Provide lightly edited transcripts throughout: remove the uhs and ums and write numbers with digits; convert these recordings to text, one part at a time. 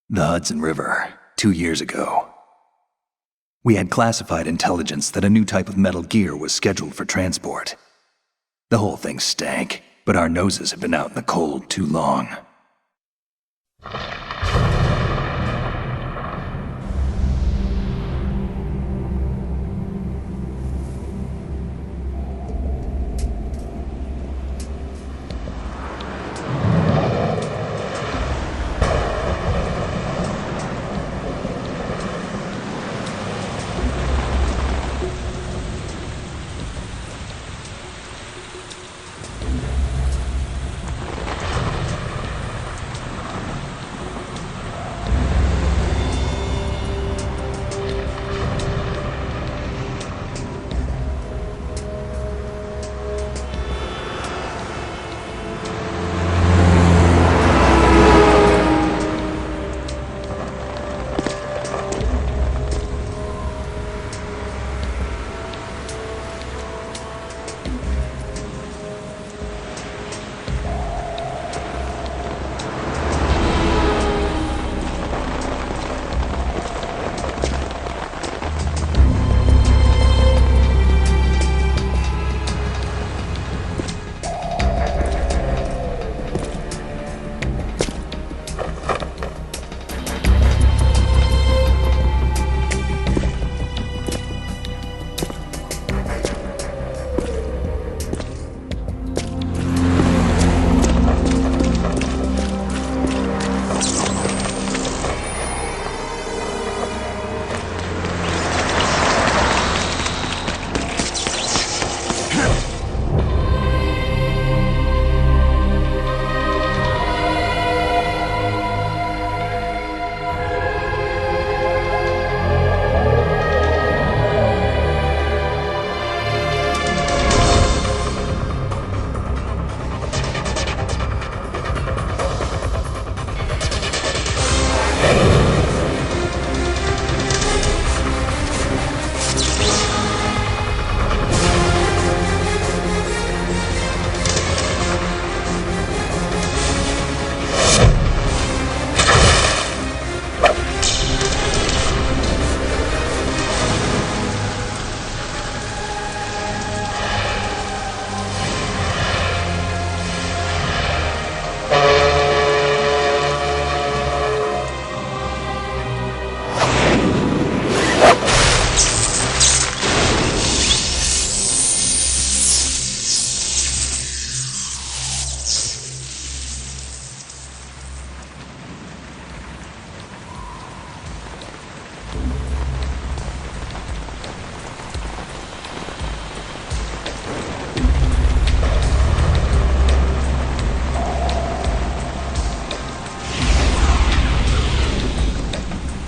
The Hudson River, 2 years ago. We had classified intelligence that a new type of metal gear was scheduled for transport. The whole thing stank, but our noses had been out in the cold too long.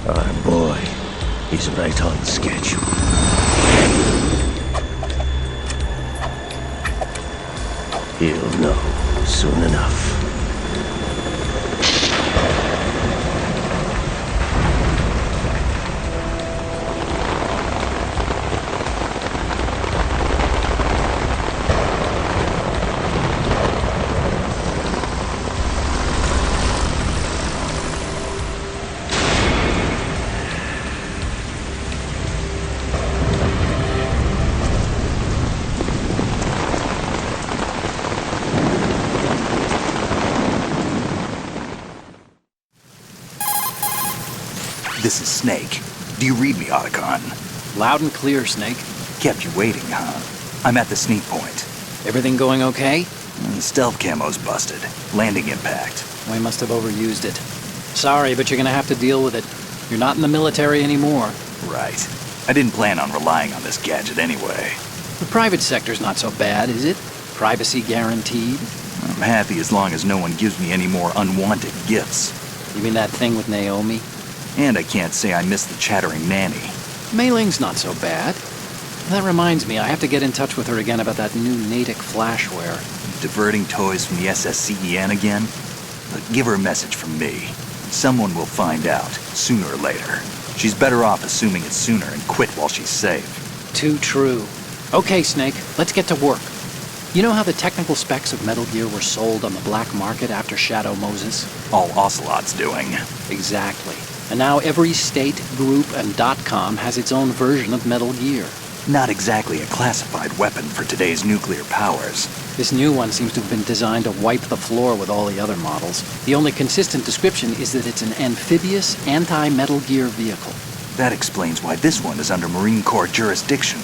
Our boy is right on schedule. He'll know soon enough. This is Snake. Do you read me, Otacon? Loud and clear, Snake. Kept you waiting, huh? I'm at the sneak point. Everything going okay? Stealth camo's busted. Landing impact. We must have overused it. Sorry, but you're gonna have to deal with it. You're not in the military anymore. Right. I didn't plan on relying on this gadget anyway. The private sector's not so bad, is it? Privacy guaranteed? I'm happy as long as no one gives me any more unwanted gifts. You mean that thing with Naomi? And I can't say I miss the chattering nanny. Mei Ling's not so bad. That reminds me, I have to get in touch with her again about that new Natick flashware. Diverting toys from the SSCEN again? But give her a message from me. Someone will find out, sooner or later. She's better off assuming it sooner and quit while she's safe. Too true. Okay, Snake, let's get to work. You know how the technical specs of Metal Gear were sold on the black market after Shadow Moses? All Ocelot's doing. Exactly. And now every state, group, and .com has its own version of Metal Gear. Not exactly a classified weapon for today's nuclear powers. This new one seems to have been designed to wipe the floor with all the other models. The only consistent description is that it's an amphibious, anti-Metal Gear vehicle. That explains why this one is under Marine Corps jurisdiction.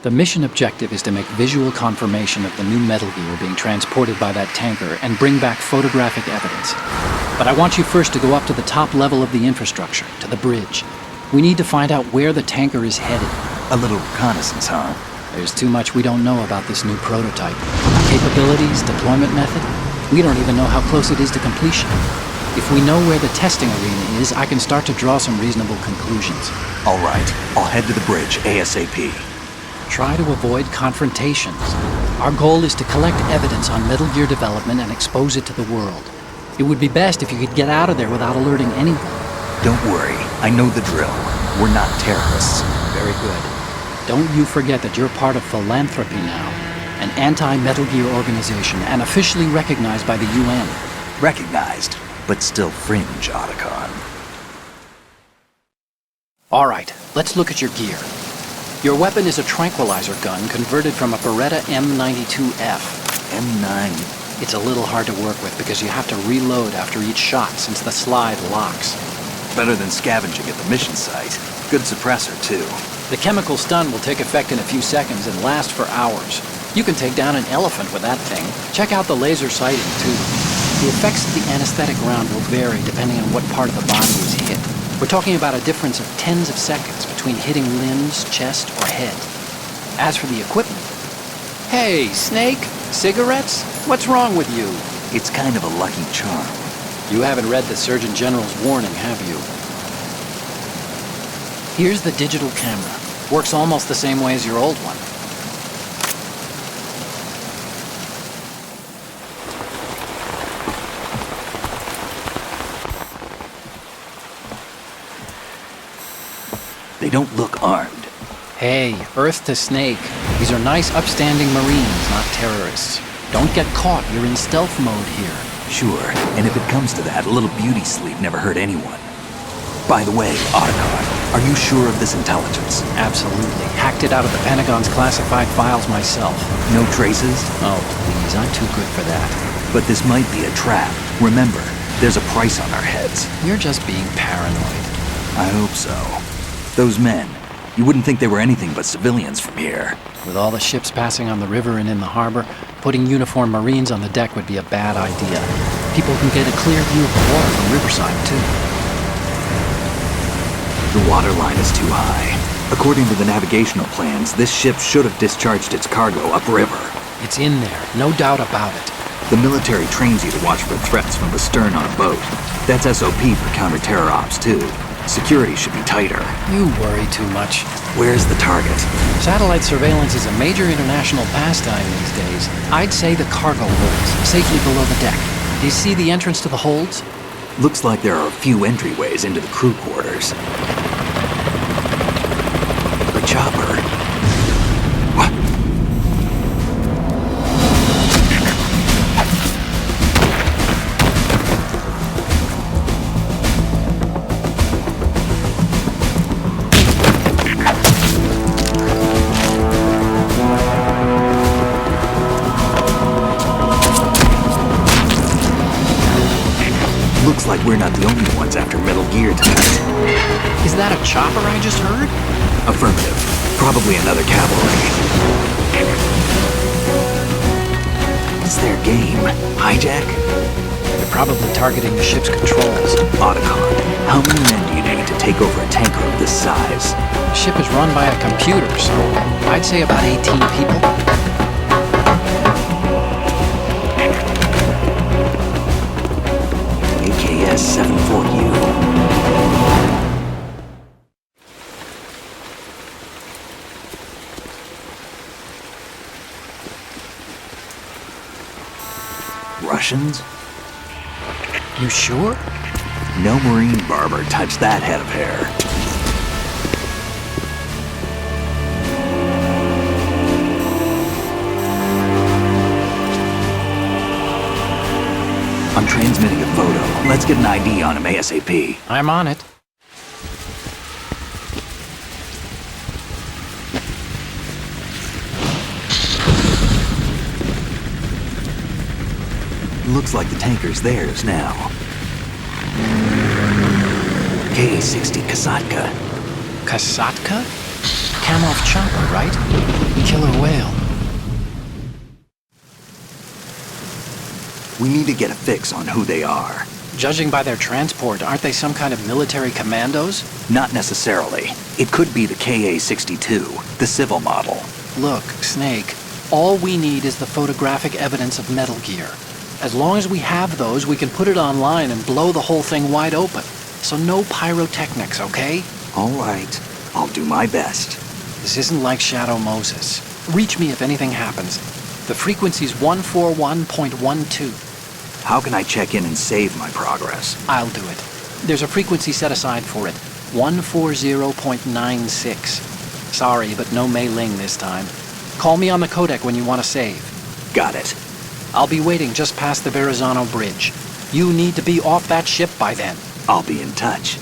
The mission objective is to make visual confirmation of the new Metal Gear being transported by that tanker and bring back photographic evidence. But I want you first to go up to the top level of the infrastructure, to the bridge. We need to find out where the tanker is headed. A little reconnaissance, huh? There's too much we don't know about this new prototype. Capabilities, deployment method. We don't even know how close it is to completion. If we know where the testing arena is, I can start to draw some reasonable conclusions. All right, I'll head to the bridge ASAP. Try to avoid confrontations. Our goal is to collect evidence on Metal Gear development and expose it to the world. It would be best if you could get out of there without alerting anyone. Don't worry, I know the drill. We're not terrorists. Very good. Don't you forget that you're part of Philanthropy now, an anti-Metal Gear organization and officially recognized by the UN. Recognized, but still fringe, Otacon. All right, let's look at your gear. Your weapon is a tranquilizer gun converted from a Beretta M92F. M9. It's a little hard to work with because you have to reload after each shot since the slide locks. Better than scavenging at the mission site. Good suppressor, too. The chemical stun will take effect in a few seconds and last for hours. You can take down an elephant with that thing. Check out the laser sighting, too. The effects of the anesthetic round will vary depending on what part of the body is hit. We're talking about a difference of tens of seconds between hitting limbs, chest, or head. As for the equipment... Hey, Snake! Cigarettes? What's wrong with you? It's kind of a lucky charm. You haven't read the Surgeon General's warning, have you? Here's the digital camera. Works almost the same way as your old one. They don't look armed. Hey, Earth to Snake. These are nice, upstanding Marines, not terrorists. Don't get caught. You're in stealth mode here. Sure, and if it comes to that, a little beauty sleep never hurt anyone. By the way, Otacon, are you sure of this intelligence? Absolutely. Hacked it out of the Pentagon's classified files myself. No traces? Oh, please, I'm too good for that. But this might be a trap. Remember, there's a price on our heads. You're just being paranoid. I hope so. Those men, you wouldn't think they were anything but civilians from here. With all the ships passing on the river and in the harbor, putting uniformed Marines on the deck would be a bad idea. People can get a clear view of the water from Riverside, too. The water line is too high. According to the navigational plans, this ship should have discharged its cargo upriver. It's in there, no doubt about it. The military trains you to watch for threats from the stern on a boat. That's SOP for counter-terror ops, too. Security should be tighter. You worry too much. Where's the target? Satellite surveillance is a major international pastime these days. I'd say the cargo holds, safely below the deck. Do you see the entrance to the holds? Looks like there are a few entryways into the crew quarters. The chopper. What? Looks like we're not the only ones after Metal Gear tonight. Is that a chopper I just heard? Affirmative. Probably another cavalry. What's their game? Hijack? They're probably targeting the ship's controls. Otacon, how many men do you need to take over a tanker of this size? The ship is run by a computer, so I'd say about 18 people. AKS 74U. Russians? You sure? No Marine barber touched that head of hair. I'm transmitting a photo. Let's get an ID on him ASAP. I'm on it. Looks like the tanker's theirs now. KA-60 Kasatka. Kasatka? Kamov chopper, right? Killer whale. We need to get a fix on who they are. Judging by their transport, aren't they some kind of military commandos? Not necessarily. It could be the KA-62, the civil model. Look, Snake, all we need is the photographic evidence of Metal Gear. As long as we have those, we can put it online and blow the whole thing wide open. So no pyrotechnics, okay? All right. I'll do my best. This isn't like Shadow Moses. Reach me if anything happens. The frequency's 141.12. How can I check in and save my progress? I'll do it. There's a frequency set aside for it. 140.96. Sorry, but no Mei Ling this time. Call me on the codec when you want to save. Got it. I'll be waiting just past the Verrazano Bridge. You need to be off that ship by then. I'll be in touch.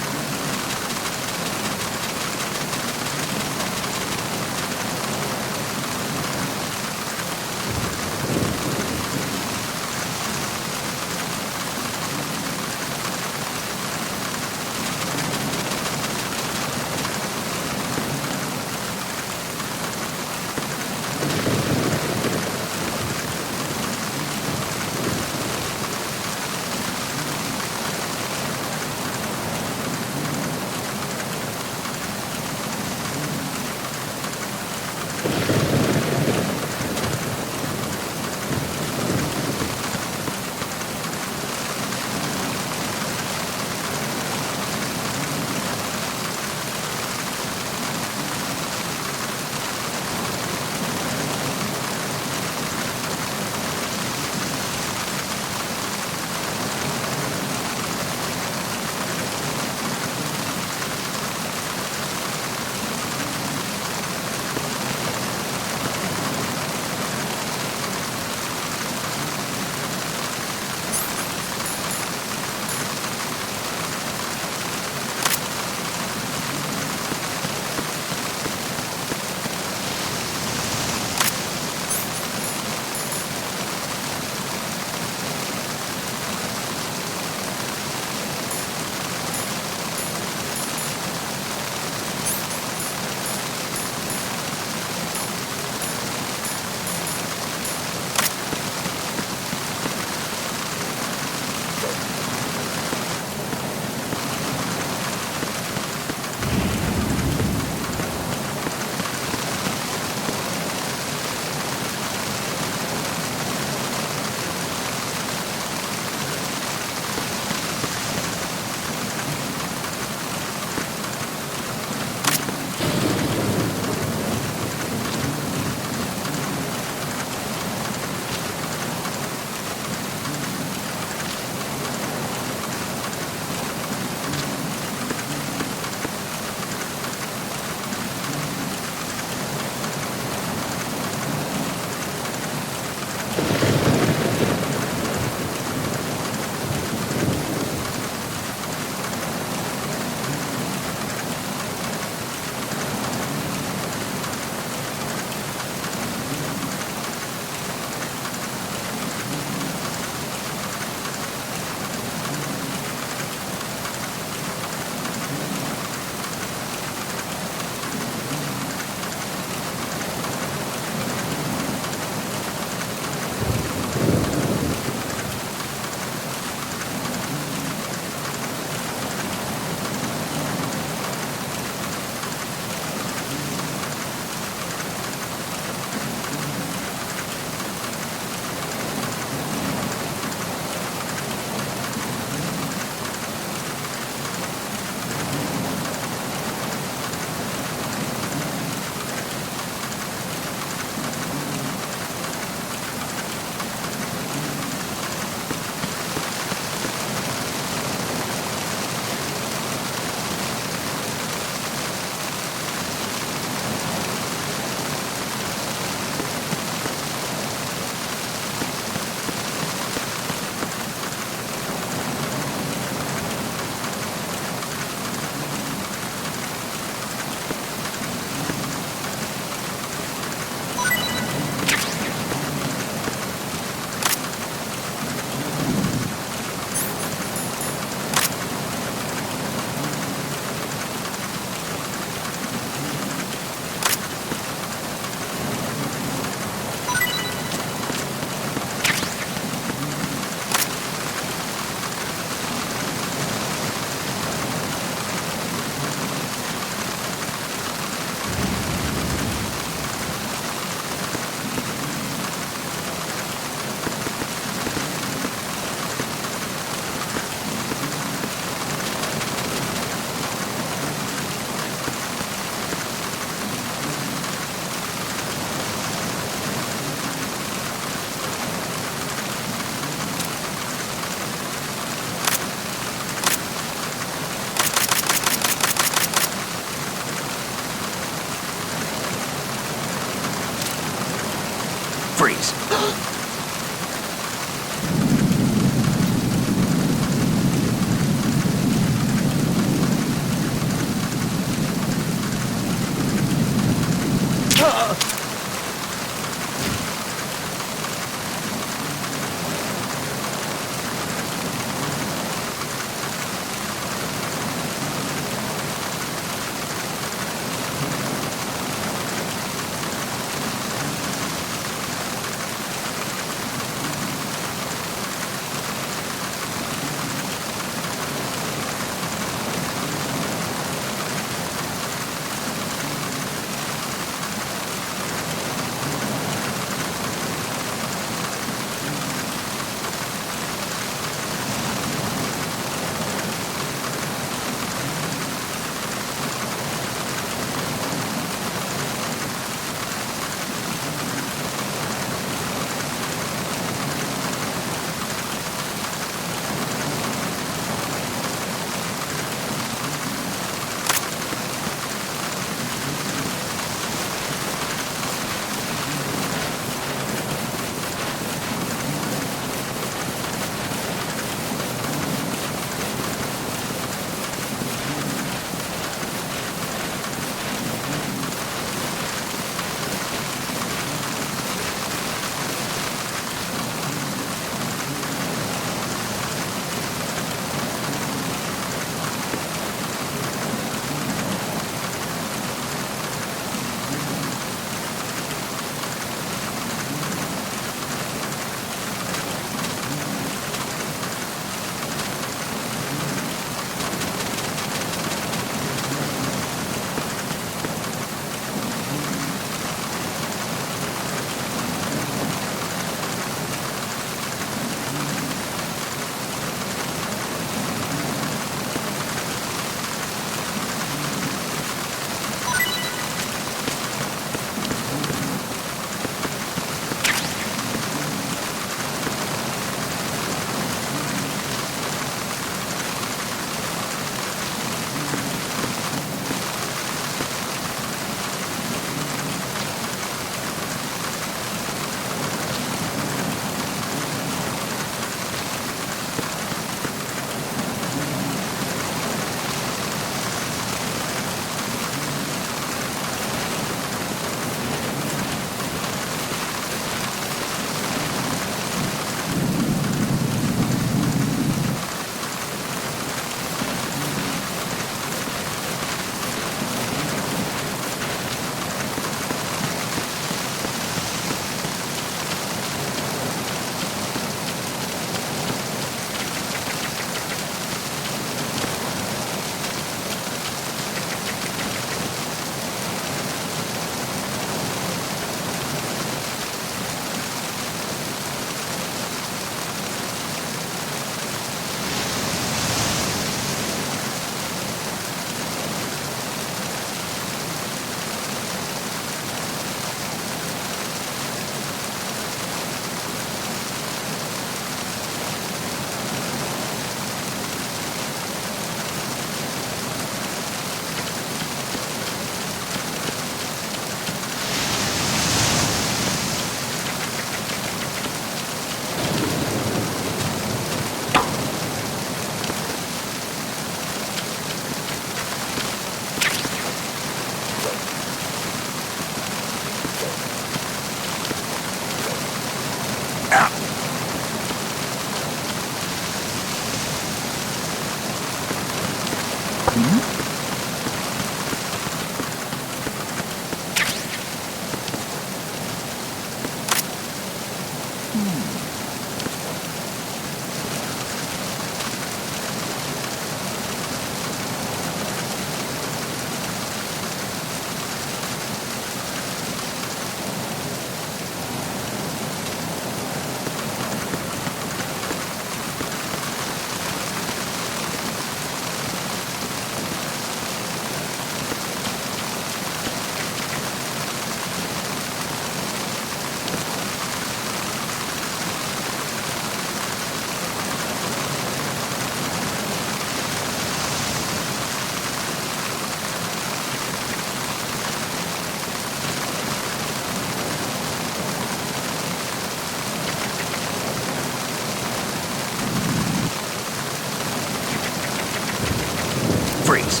Freeze.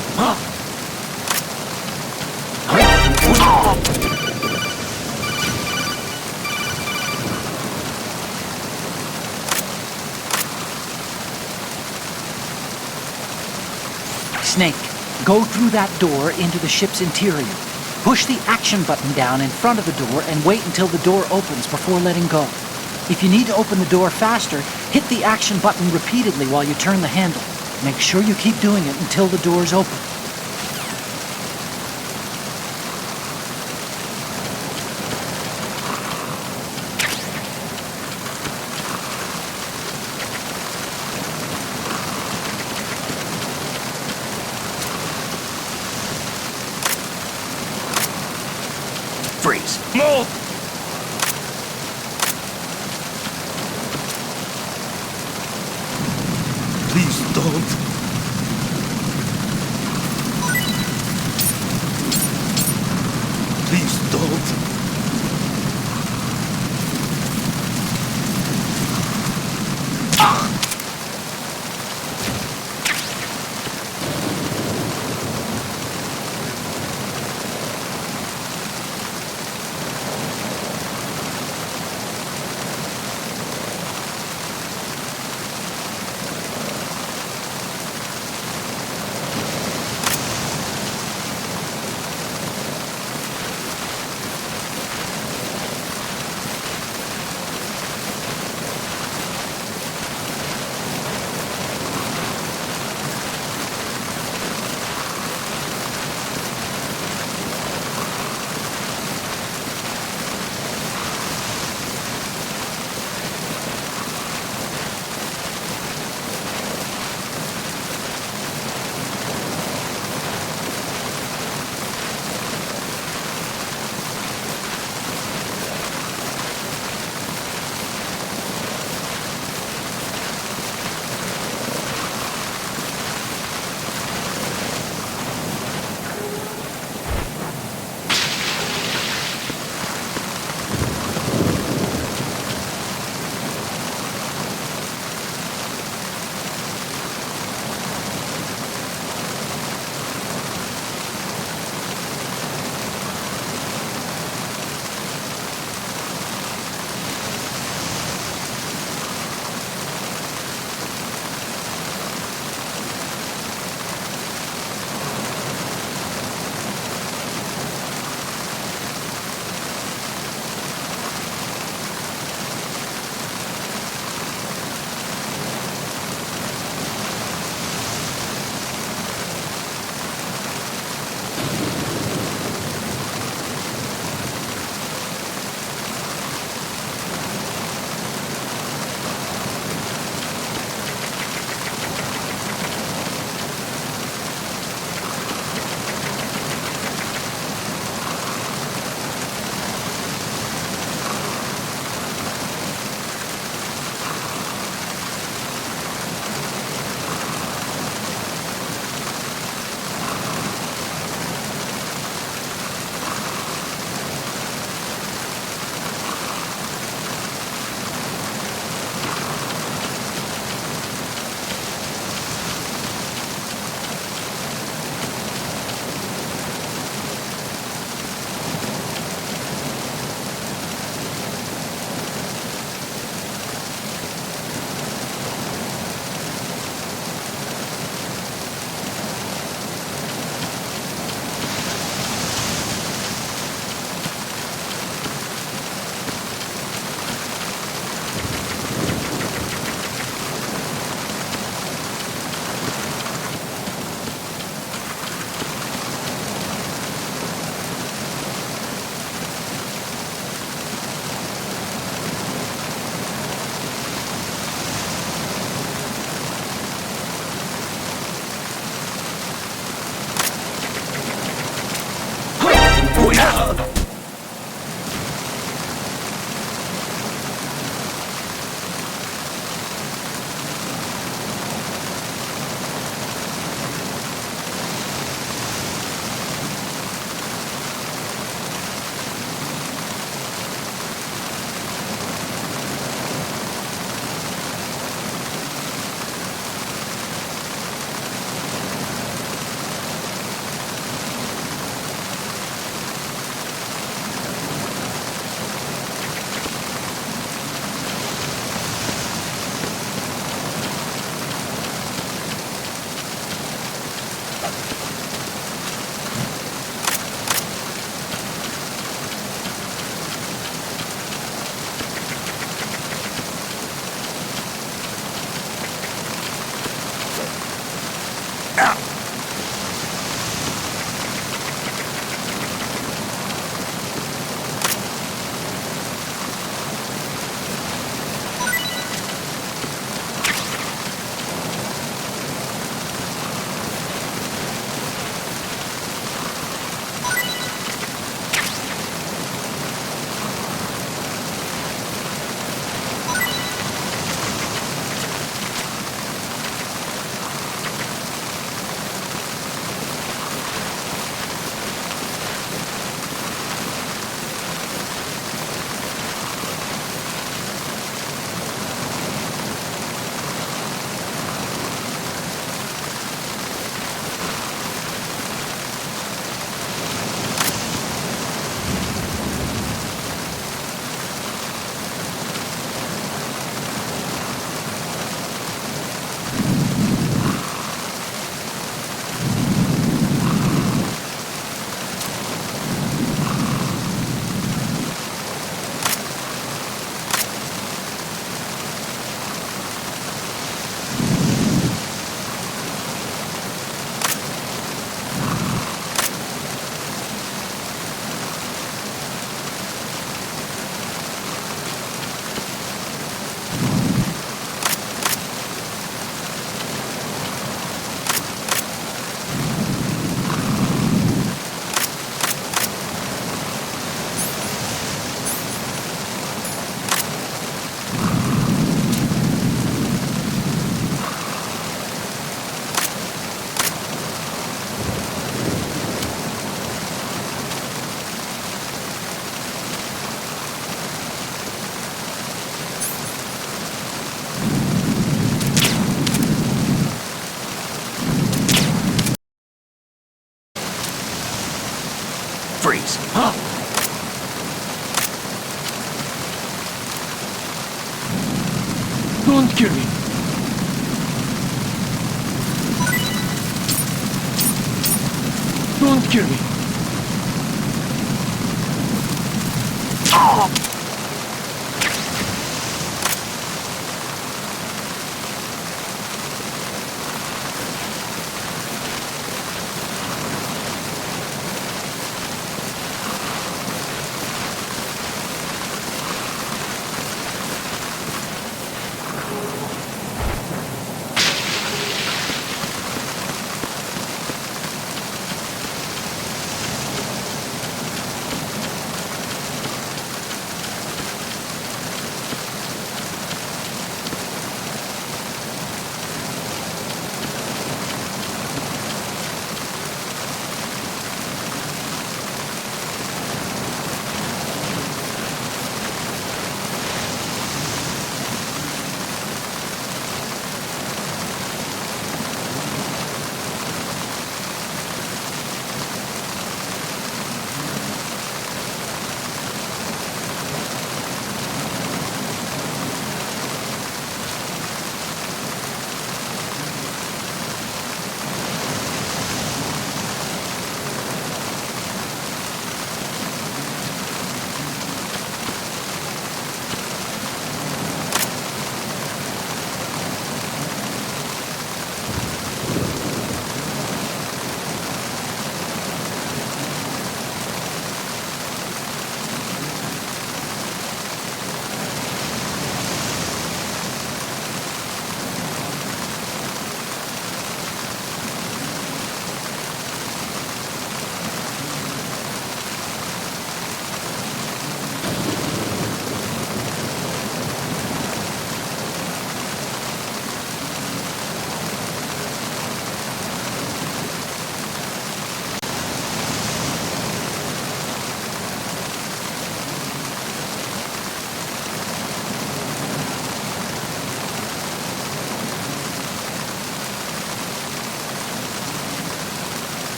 Snake, go through that door into the ship's interior. Push the action button down in front of the door and wait until the door opens before letting go. If you need to open the door faster, hit the action button repeatedly while you turn the handle. Make sure you keep doing it until the door's open. Freeze. Move! Please don't. Please don't. me. Don't kill me.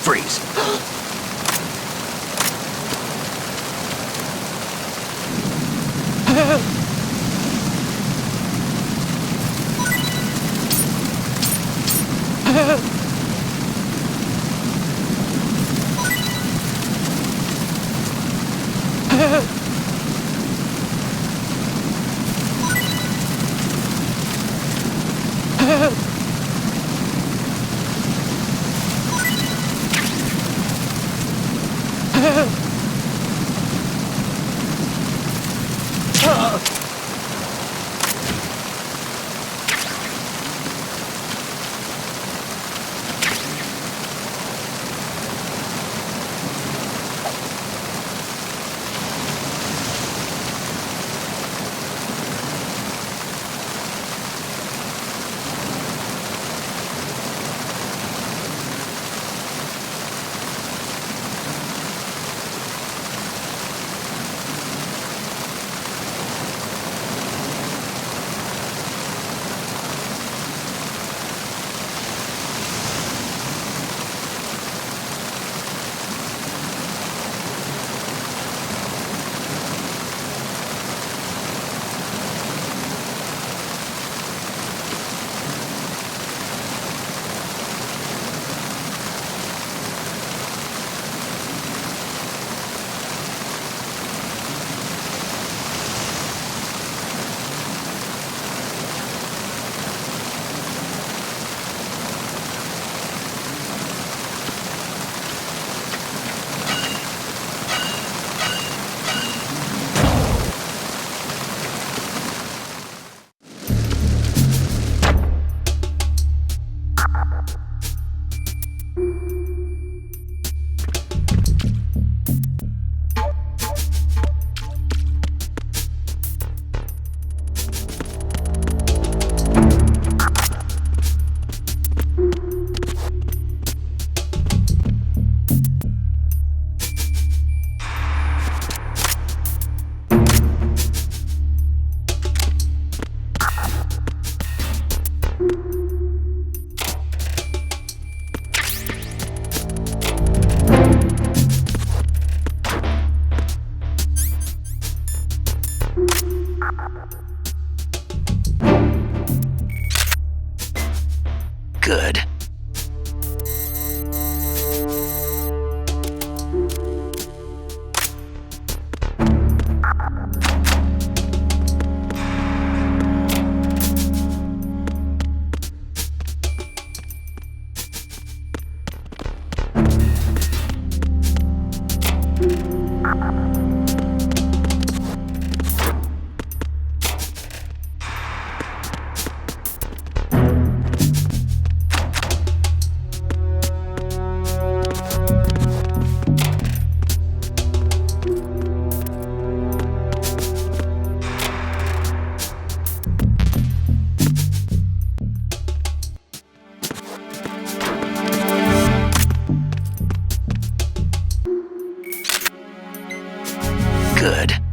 Freeze. Good. Good.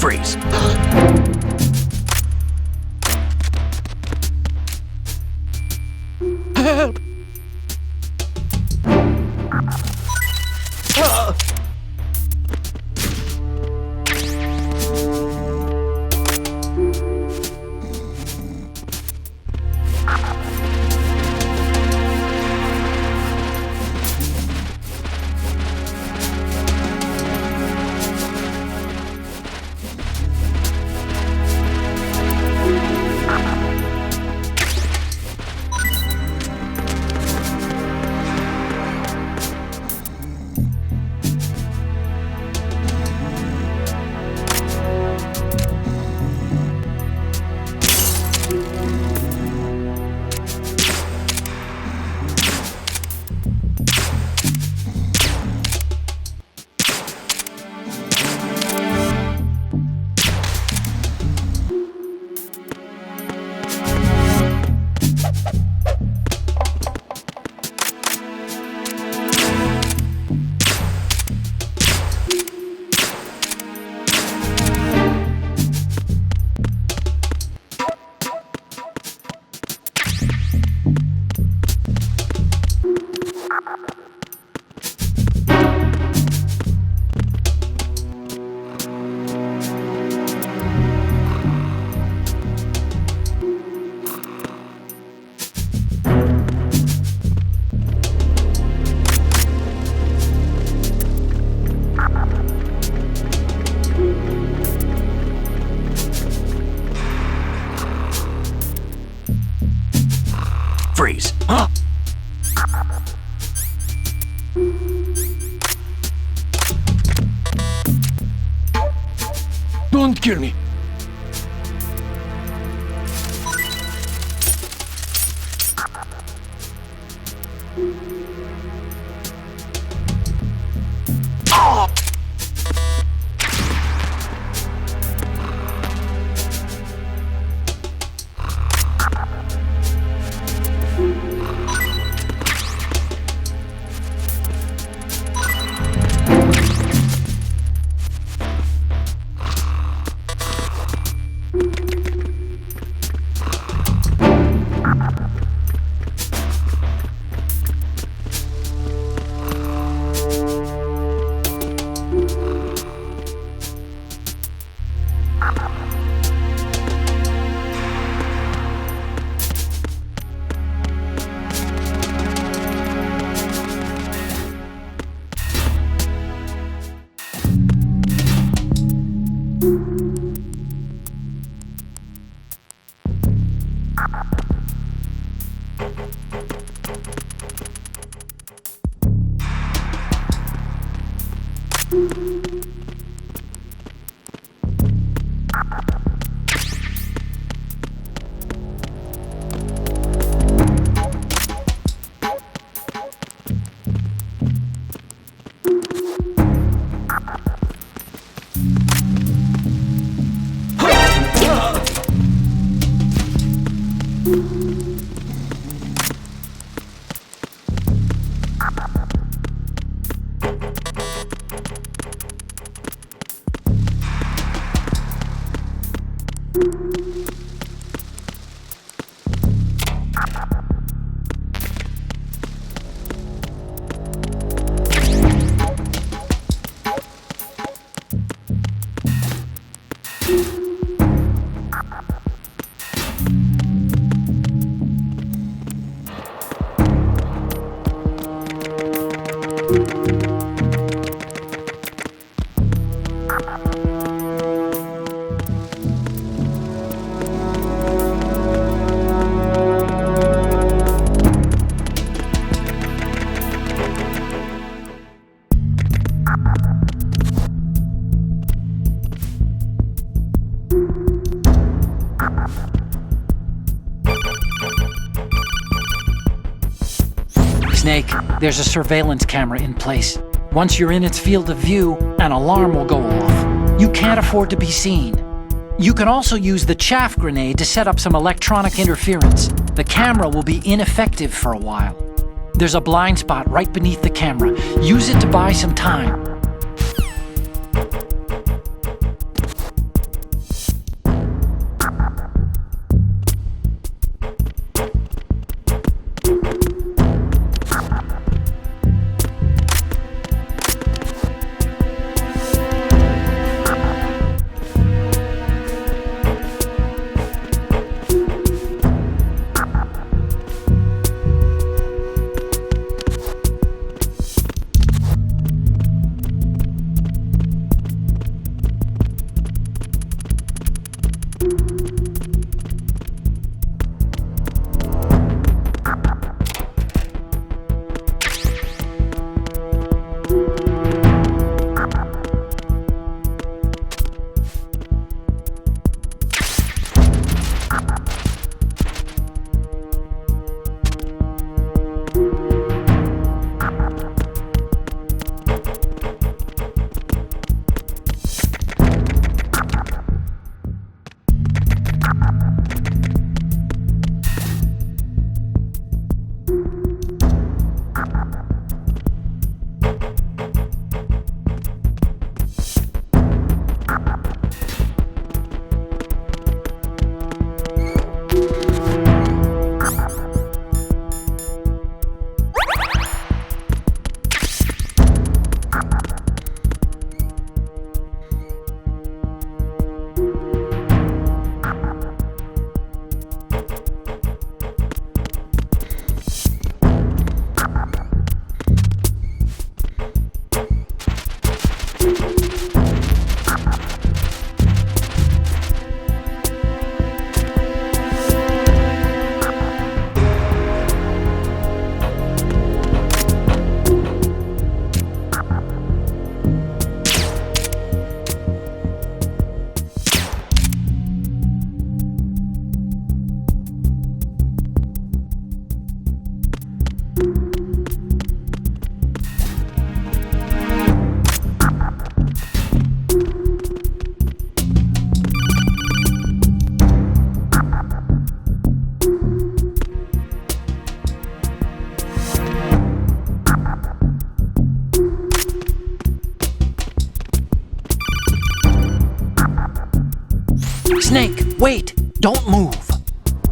Freeze. Help! Freeze. Don't kill me! Snake, there's a surveillance camera in place. Once you're in its field of view, an alarm will go off. You can't afford to be seen. You can also use the chaff grenade to set up some electronic interference. The camera will be ineffective for a while. There's a blind spot right beneath the camera. Use it to buy some time. Snake, wait! Don't move!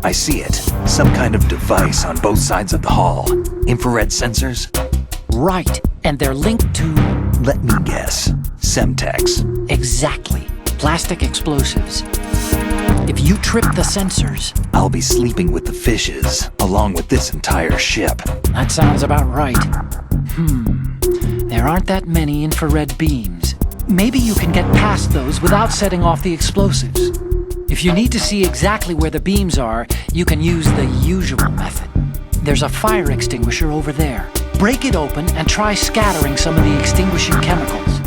I see it. Some kind of device on both sides of the hall. Infrared sensors? Right, and they're linked to... Let me guess. Semtex. Exactly. Plastic explosives. If you trip the sensors... I'll be sleeping with the fishes, along with this entire ship. That sounds about right. There aren't that many infrared beams. Maybe you can get past those without setting off the explosives. If you need to see exactly where the beams are, you can use the usual method. There's a fire extinguisher over there. Break it open and try scattering some of the extinguishing chemicals.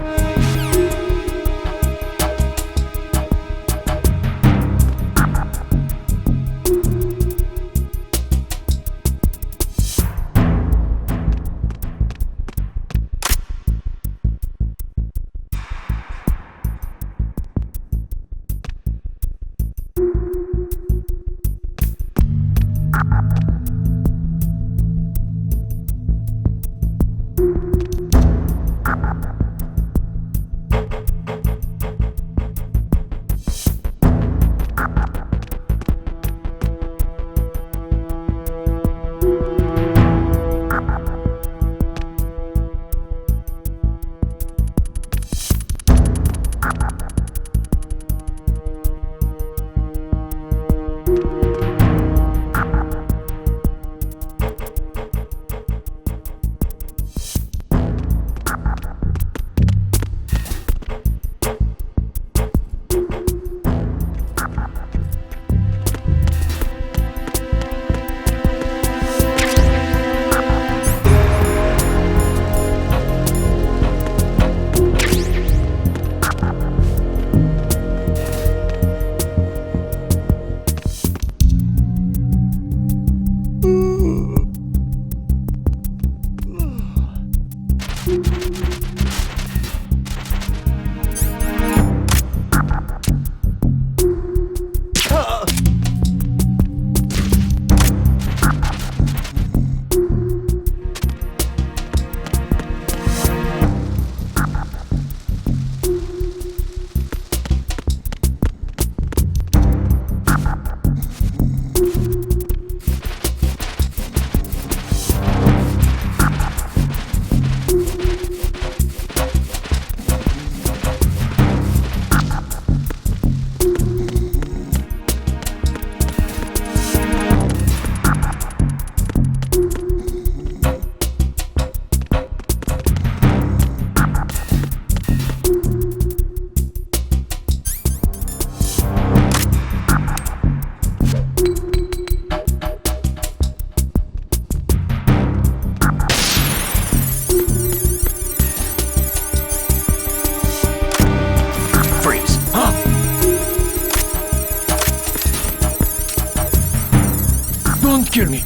Kill me.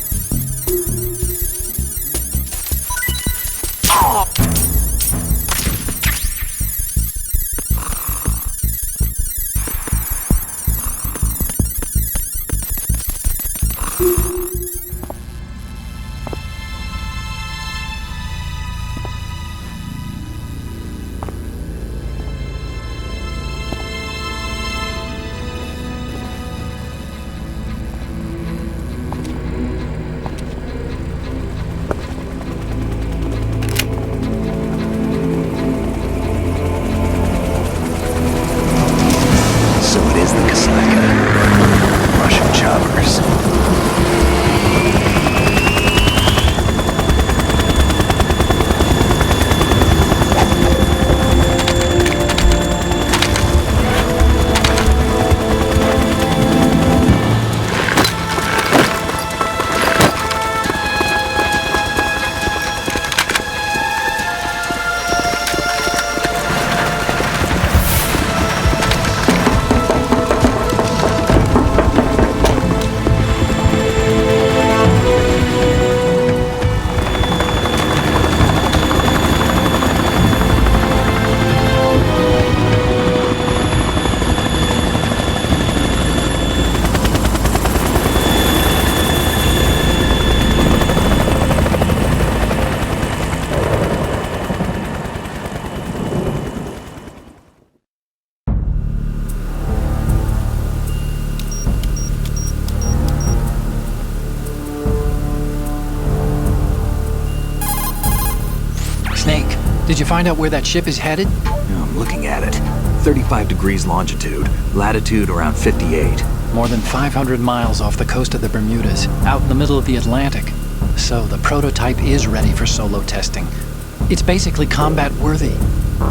So it is the Kasaka. Russian choppers. Snake, did you find out where that ship is headed? I'm looking at it. 35 degrees longitude, latitude around 58. More than 500 miles off the coast of the Bermudas, out in the middle of the Atlantic. So the prototype is ready for solo testing. It's basically combat worthy.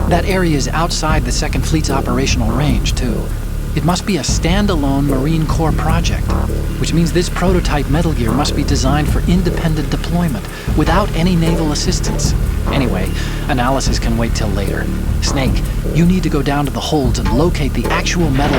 That area is outside the Second Fleet's operational range, too. It must be a standalone Marine Corps project, which means this prototype Metal Gear must be designed for independent deployment, without any naval assistance. Anyway, analysis can wait till later. Snake, you need to go down to the holds and locate the actual metal...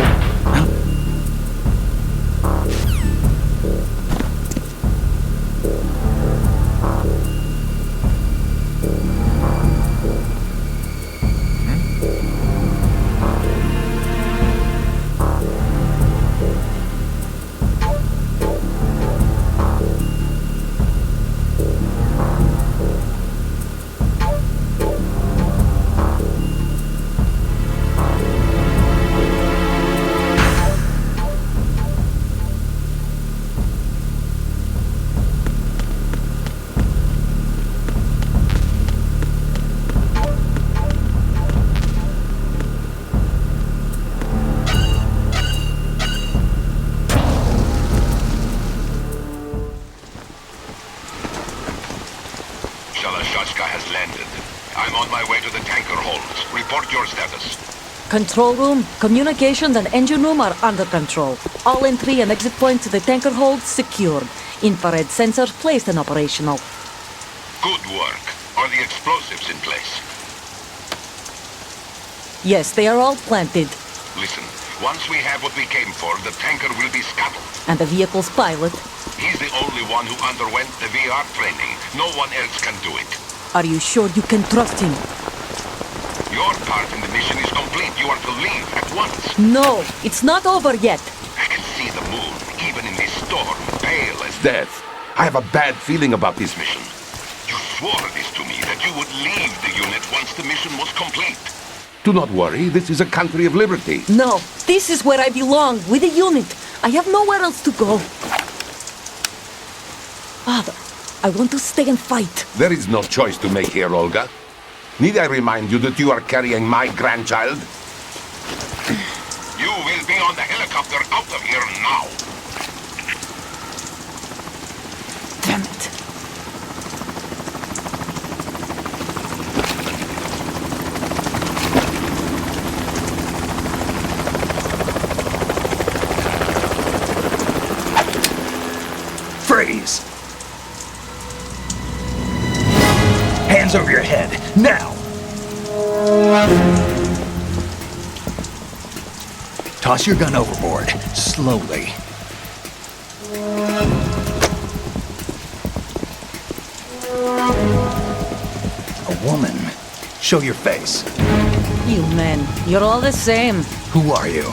Shalashaska has landed. I'm on my way to the tanker holds. Report your status. Control room, communications and engine room are under control. All entry and exit points to the tanker hold secured. Infrared sensors placed and operational. Good work. Are the explosives in place? Yes, they are all planted. Listen, once we have what we came for, the tanker will be scuttled. And the vehicle's pilot. He's the only one who underwent the VR training. No one else can do it. Are you sure you can trust him? Your part in the mission is complete. You are to leave at once. No, it's not over yet. I can see the moon, even in this storm, pale as death. I have a bad feeling about this mission. You swore this to me, that you would leave the unit once the mission was complete. Do not worry, this is a country of liberty. No, this is where I belong, with the unit. I have nowhere else to go. Father, I want to stay and fight. There is no choice to make here, Olga. Need I remind you that you are carrying my grandchild? You will be on the helicopter out of here now. Damn it. Freeze! Hands over your head, now! Toss your gun overboard, slowly. woman. Show your face. You men, you're all the same. Who are you?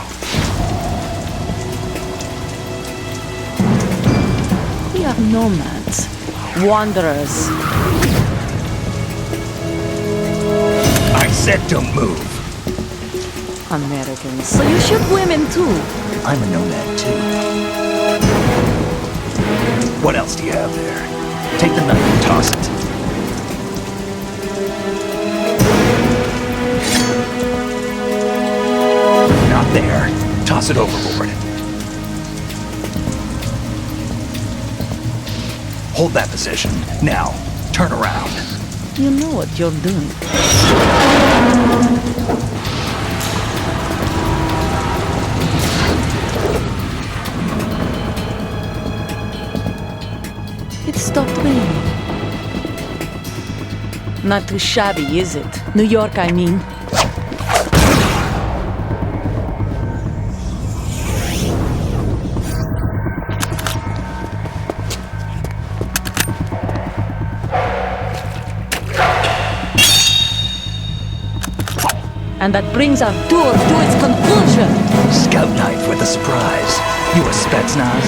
We are nomads, wanderers. I said don't move. Americans. So you shoot women too. I'm a nomad too. What else do you have there? Take the knife and toss it. Not there. Toss it overboard. Hold that position. Now, turn around. You know what you're doing. It stopped raining. Not too shabby, is it? New York, I mean. And that brings our tour to its conclusion. Scout knife with a surprise. You a Spetsnaz?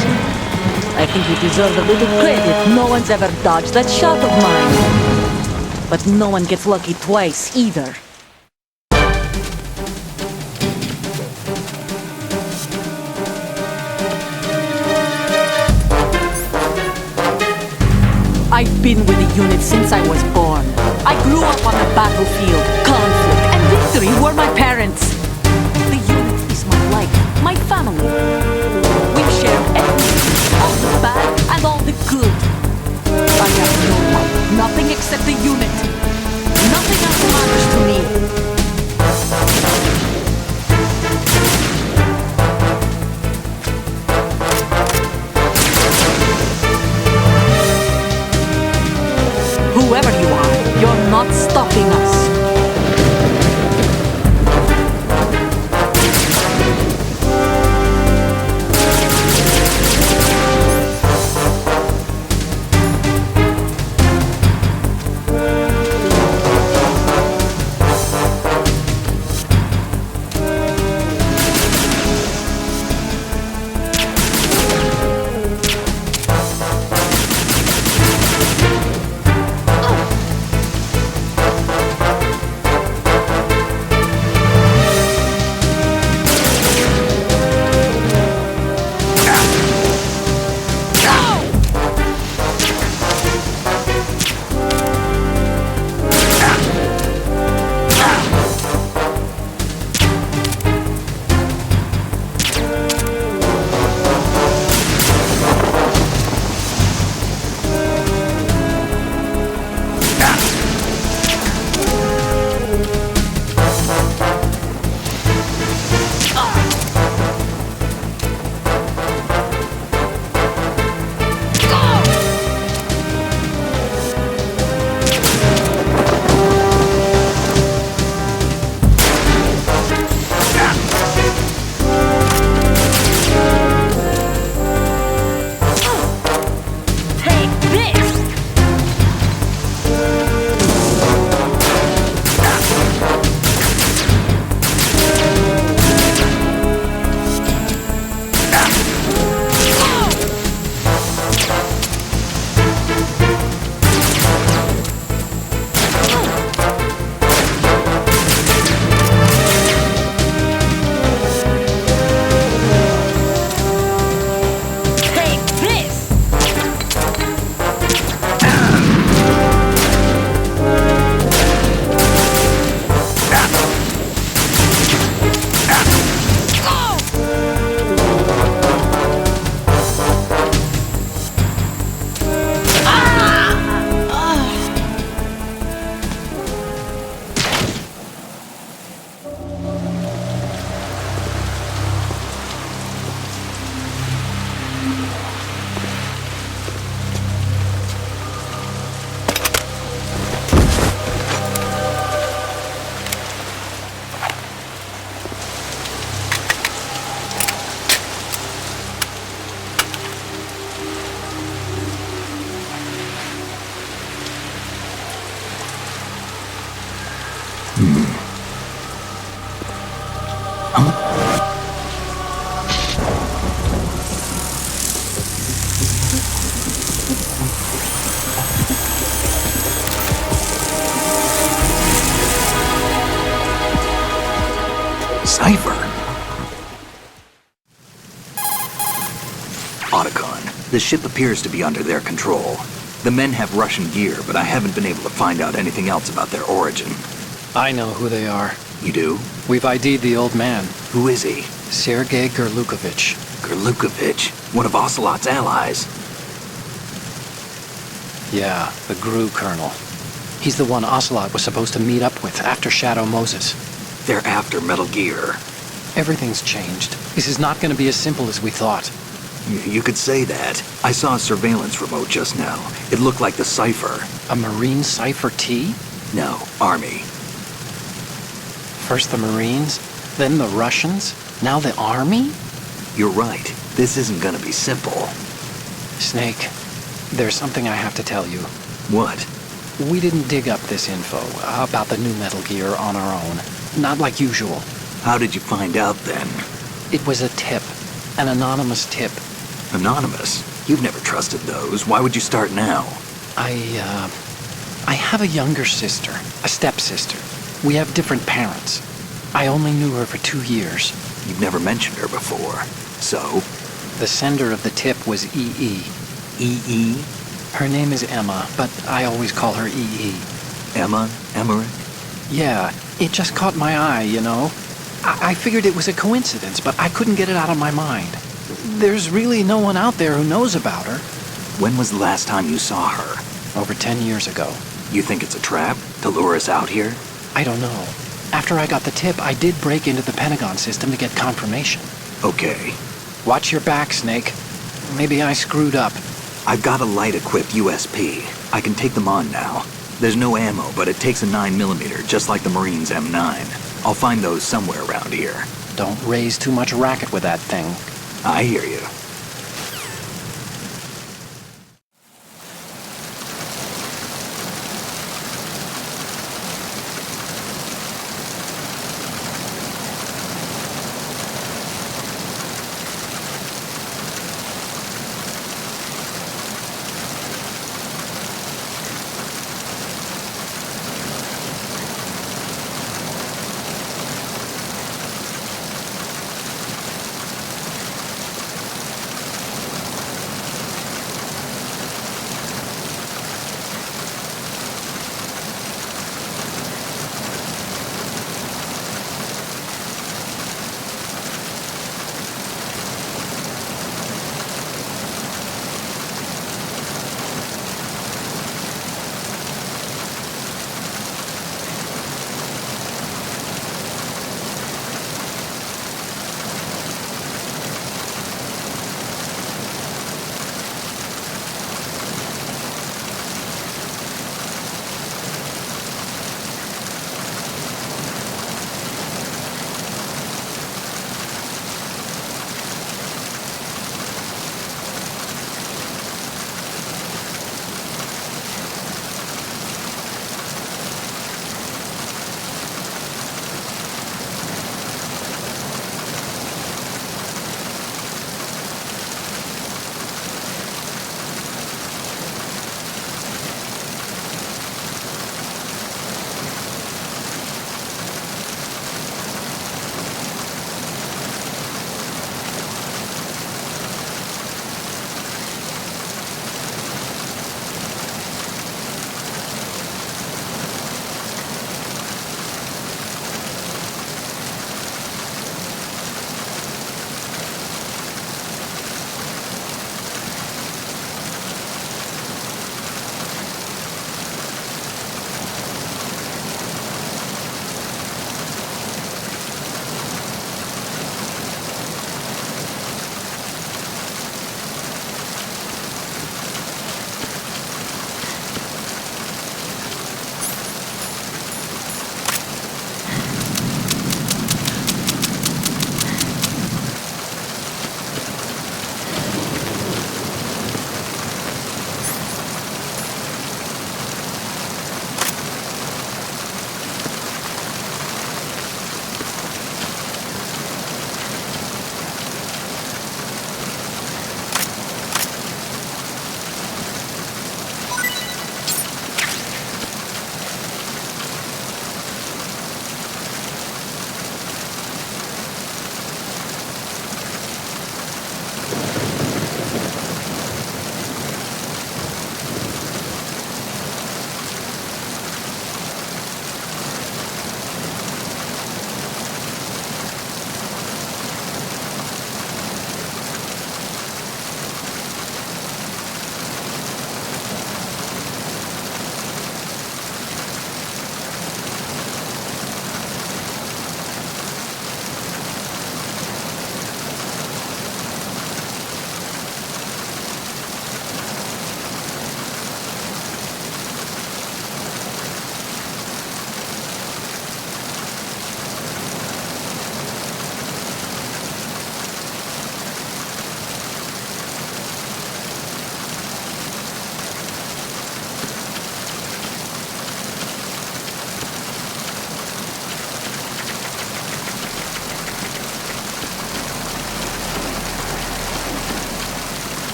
I think you deserve a little credit. No one's ever dodged that shot of mine. But no one gets lucky twice, either. I've been with the unit since I was born. I grew up on the battlefield. Conflict and victory were my parents. The unit is my life, my family. We've shared everything, all the bad and all the good. I have no one, nothing except the unit. Nothing else matters to me. Whoever you are, you're not stopping us. The ship appears to be under their control. The men have Russian gear, but I haven't been able to find out anything else about their origin. I know who they are. You do? We've ID'd the old man, Who is he? Sergei Gerlukovich. Gerlukovich, one of Ocelot's allies. Yeah, the GRU colonel. He's the one Ocelot was supposed to meet up with after Shadow Moses. They're after Metal Gear. Everything's changed. This is not going to be as simple as we thought. You could say that. I saw a surveillance remote just now. It looked like the Cypher. A Marine Cypher T? No, Army. First the Marines, then the Russians, now the Army? You're right. This isn't gonna be simple. Snake, there's something I have to tell you. What? We didn't dig up this info about the new Metal Gear on our own. Not like usual. How did you find out then? It was a tip. An anonymous tip. Anonymous? You've never trusted those. Why would you start now? I have a younger sister, a stepsister. We have different parents. I only knew her for 2 years. You've never mentioned her before. So? The sender of the tip was EE. EE? Her name is Emma, but I always call her EE. Emma? Emmerich? Yeah, it just caught my eye, you know? I figured it was a coincidence, but I couldn't get it out of my mind. There's really no one out there who knows about her. When was the last time you saw her? Over 10 years ago. You think it's a trap? To lure us out here? I don't know. After I got the tip, I did break into the Pentagon system to get confirmation. Okay. Watch your back, Snake. Maybe I screwed up. I've got a light-equipped USP. I can take them on now. There's no ammo, but it takes a 9mm, just like the Marines' M9. I'll find those somewhere around here. Don't raise too much racket with that thing. I hear you.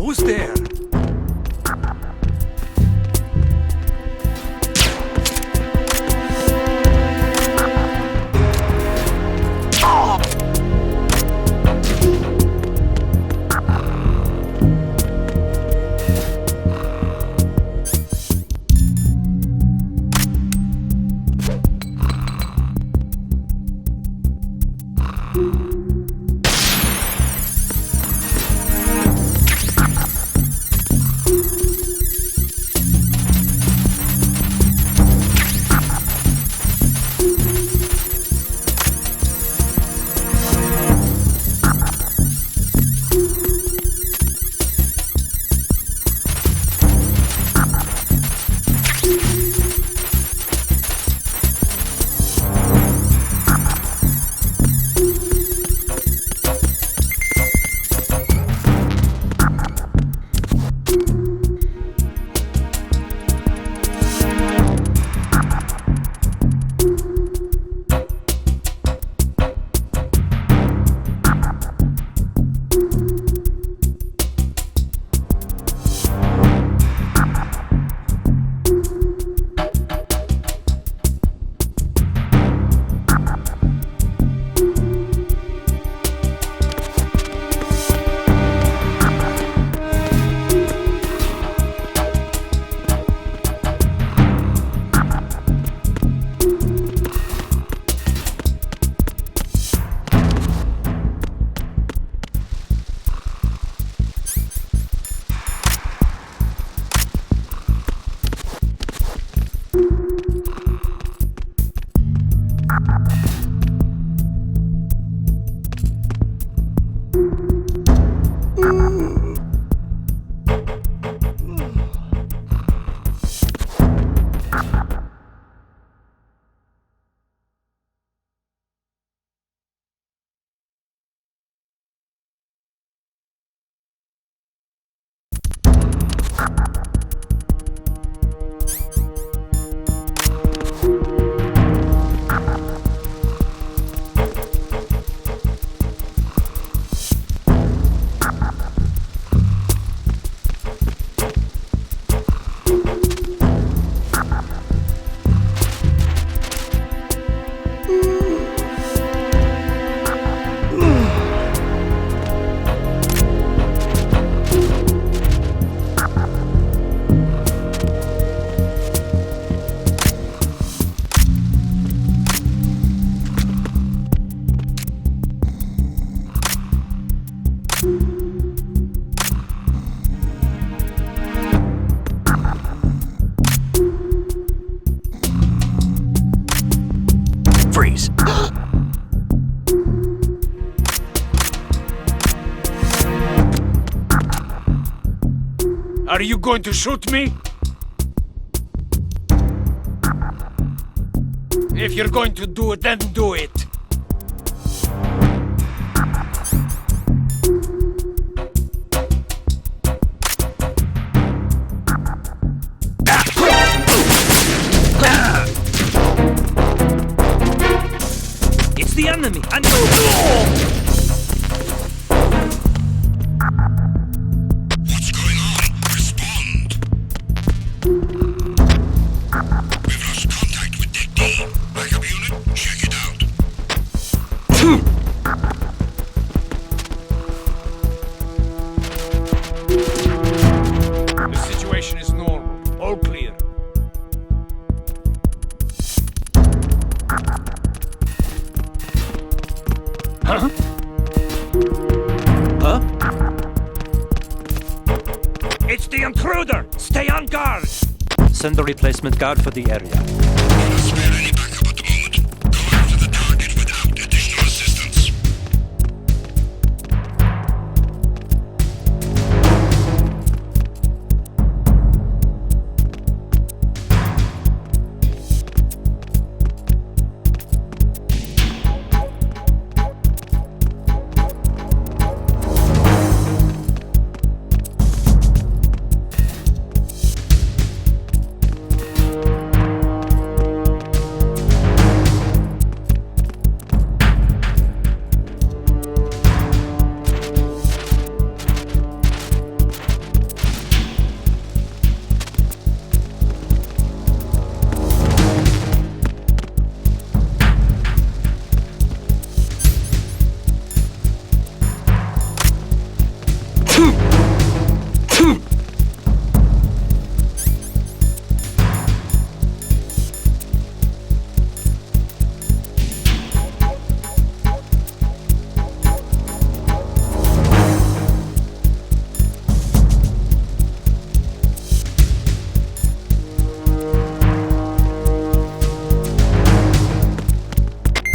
Who's there? Are you going to shoot me? If you're going to do it, then do it. It's the enemy, and What's going on? Respond! We've lost contact with Deck D. Backup unit, check it out. The situation is normal. All clear. Huh? It's the intruder! Stay on guard! Send the replacement guard for the area. Cannot spare any backup at the moment. Go after the target without additional assistance.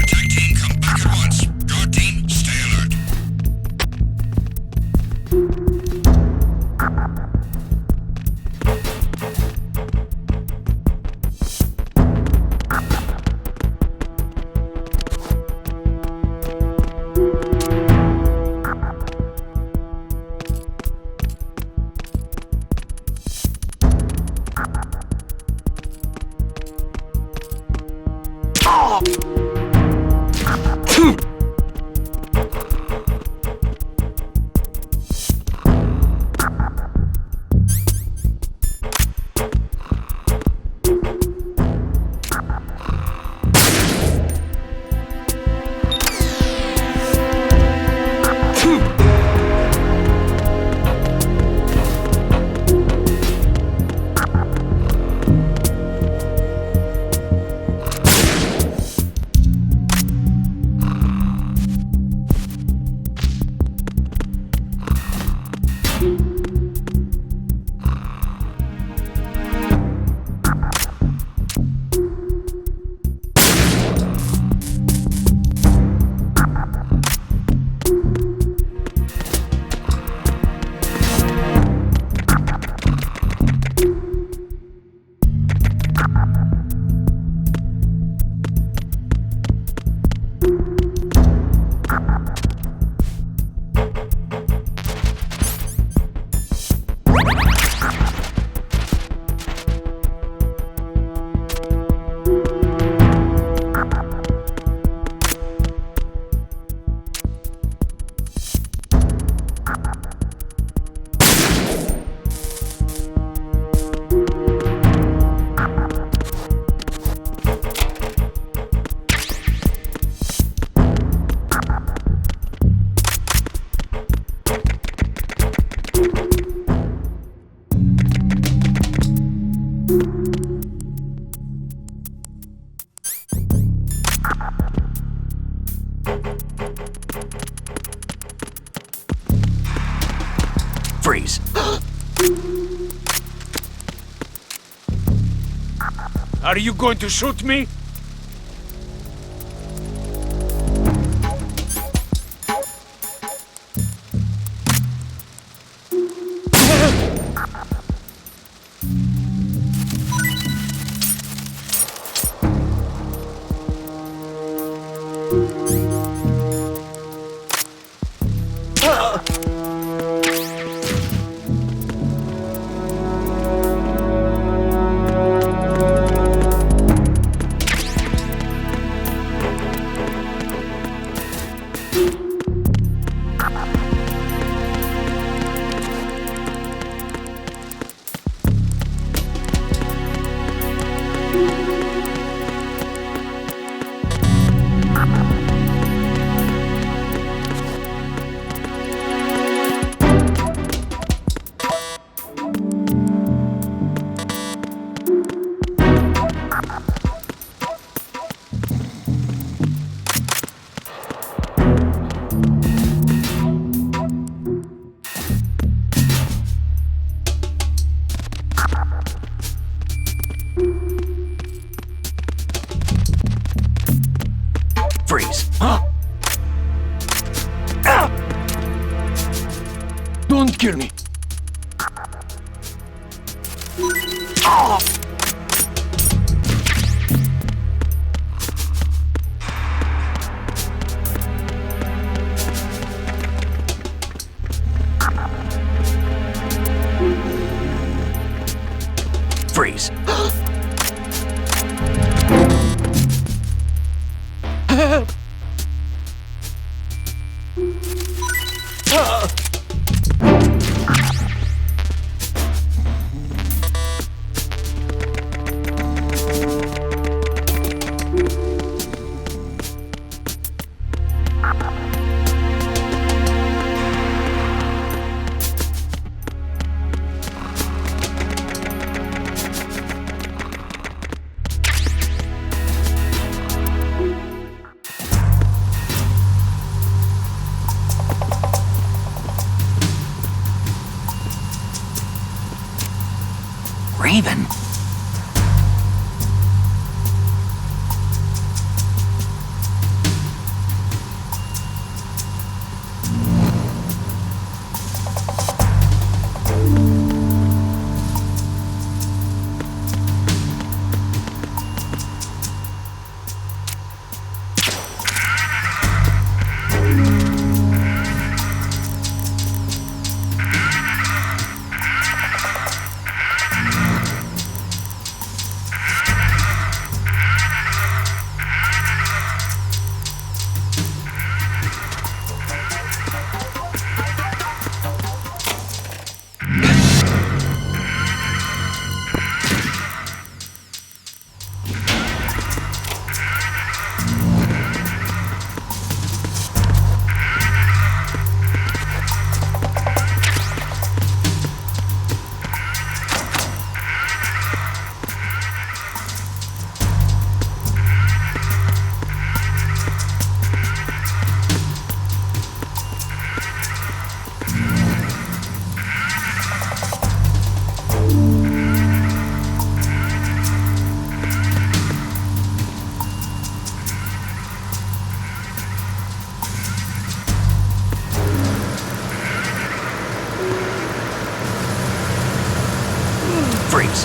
Attack team, come back at once. Guard team, stay alert. Freeze. Are you going to shoot me? kill me. Freeze. Raven. Freeze.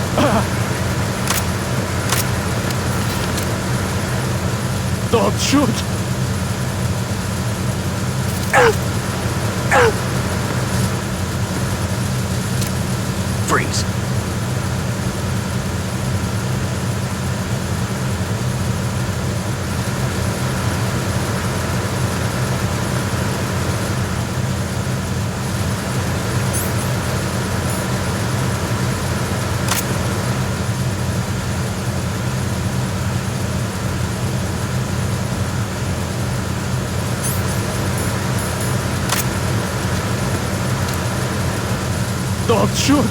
Don't shoot! Freeze. Don't shoot!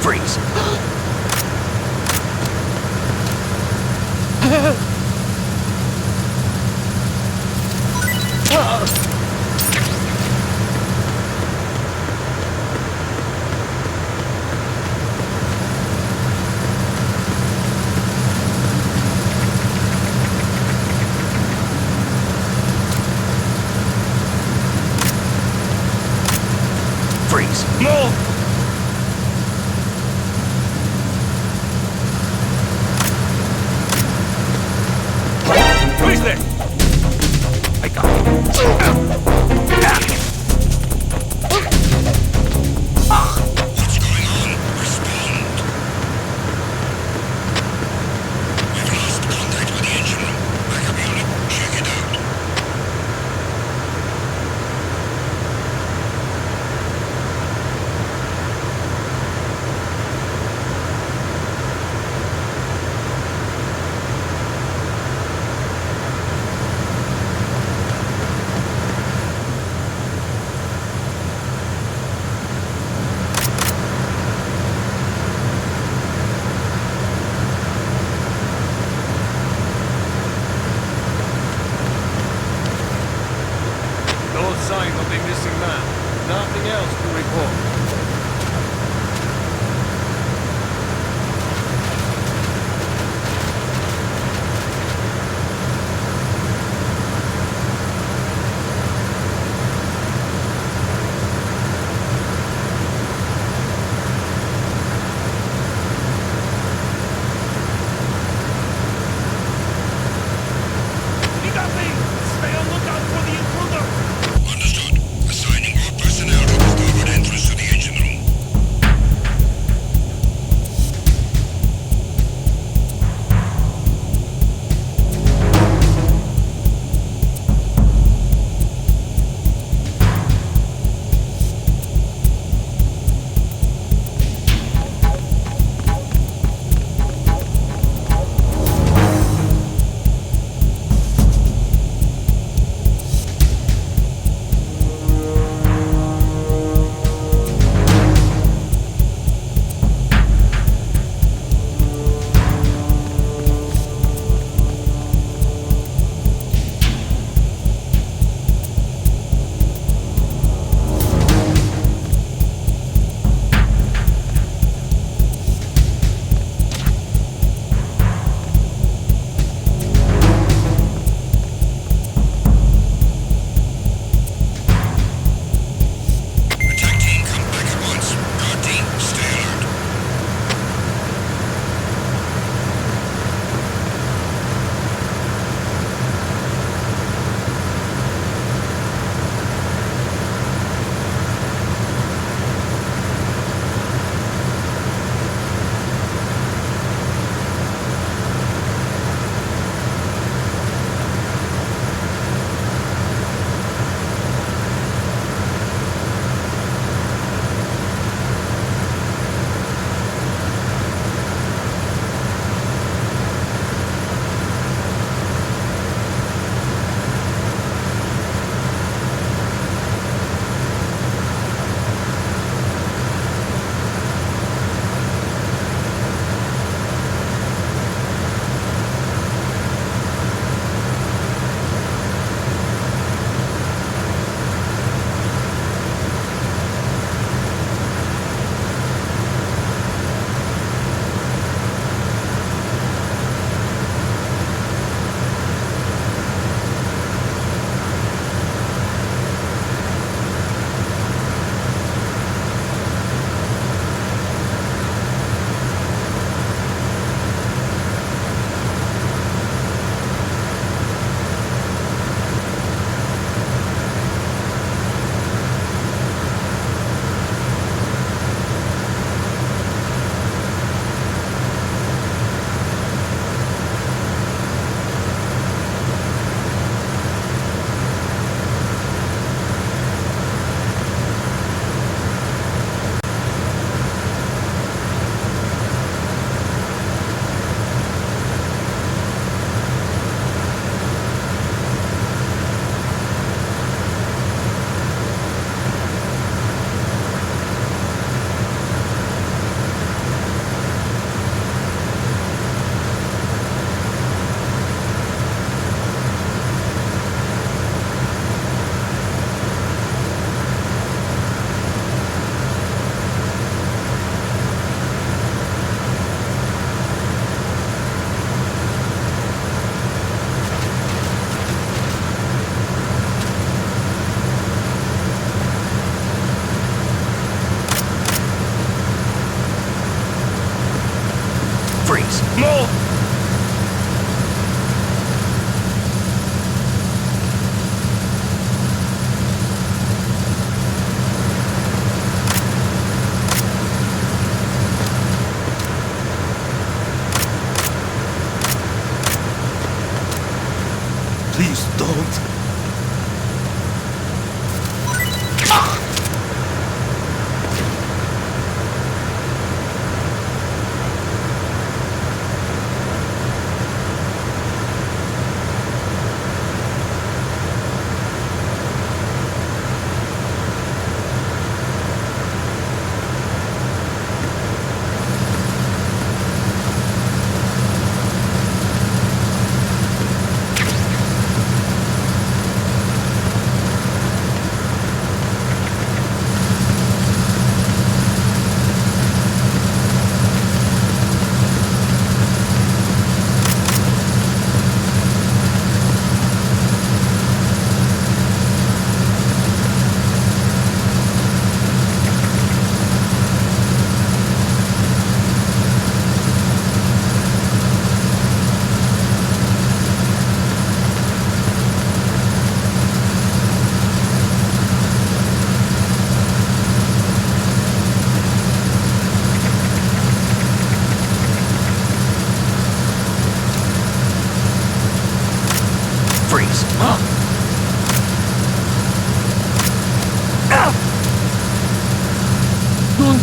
Freeze. Freeze. No! Who is there? I got it. What's going on? Respond. We've lost contact with the engine room. Backup unit, check it out. missing man. Nothing else to report. Understood. Assigning all personnel to the starboard entrance to the engine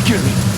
Mercury!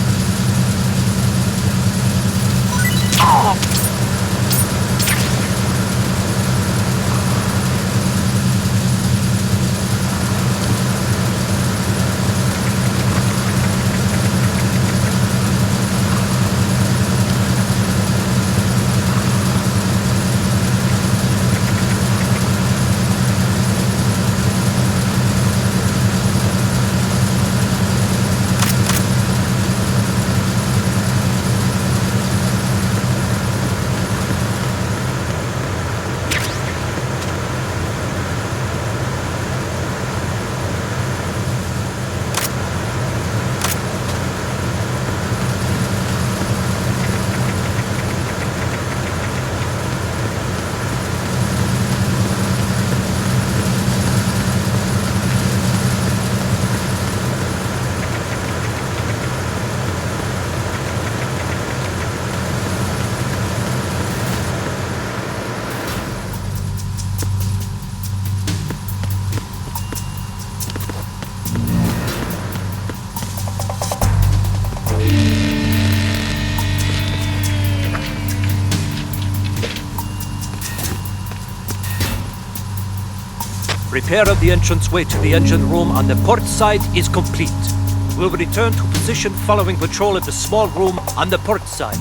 Repair of the entranceway to the engine room on the port side is complete. We'll return to position following patrol of the small room on the port side.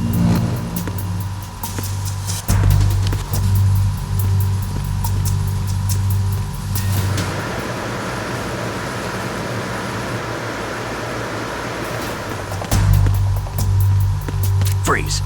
Freeze.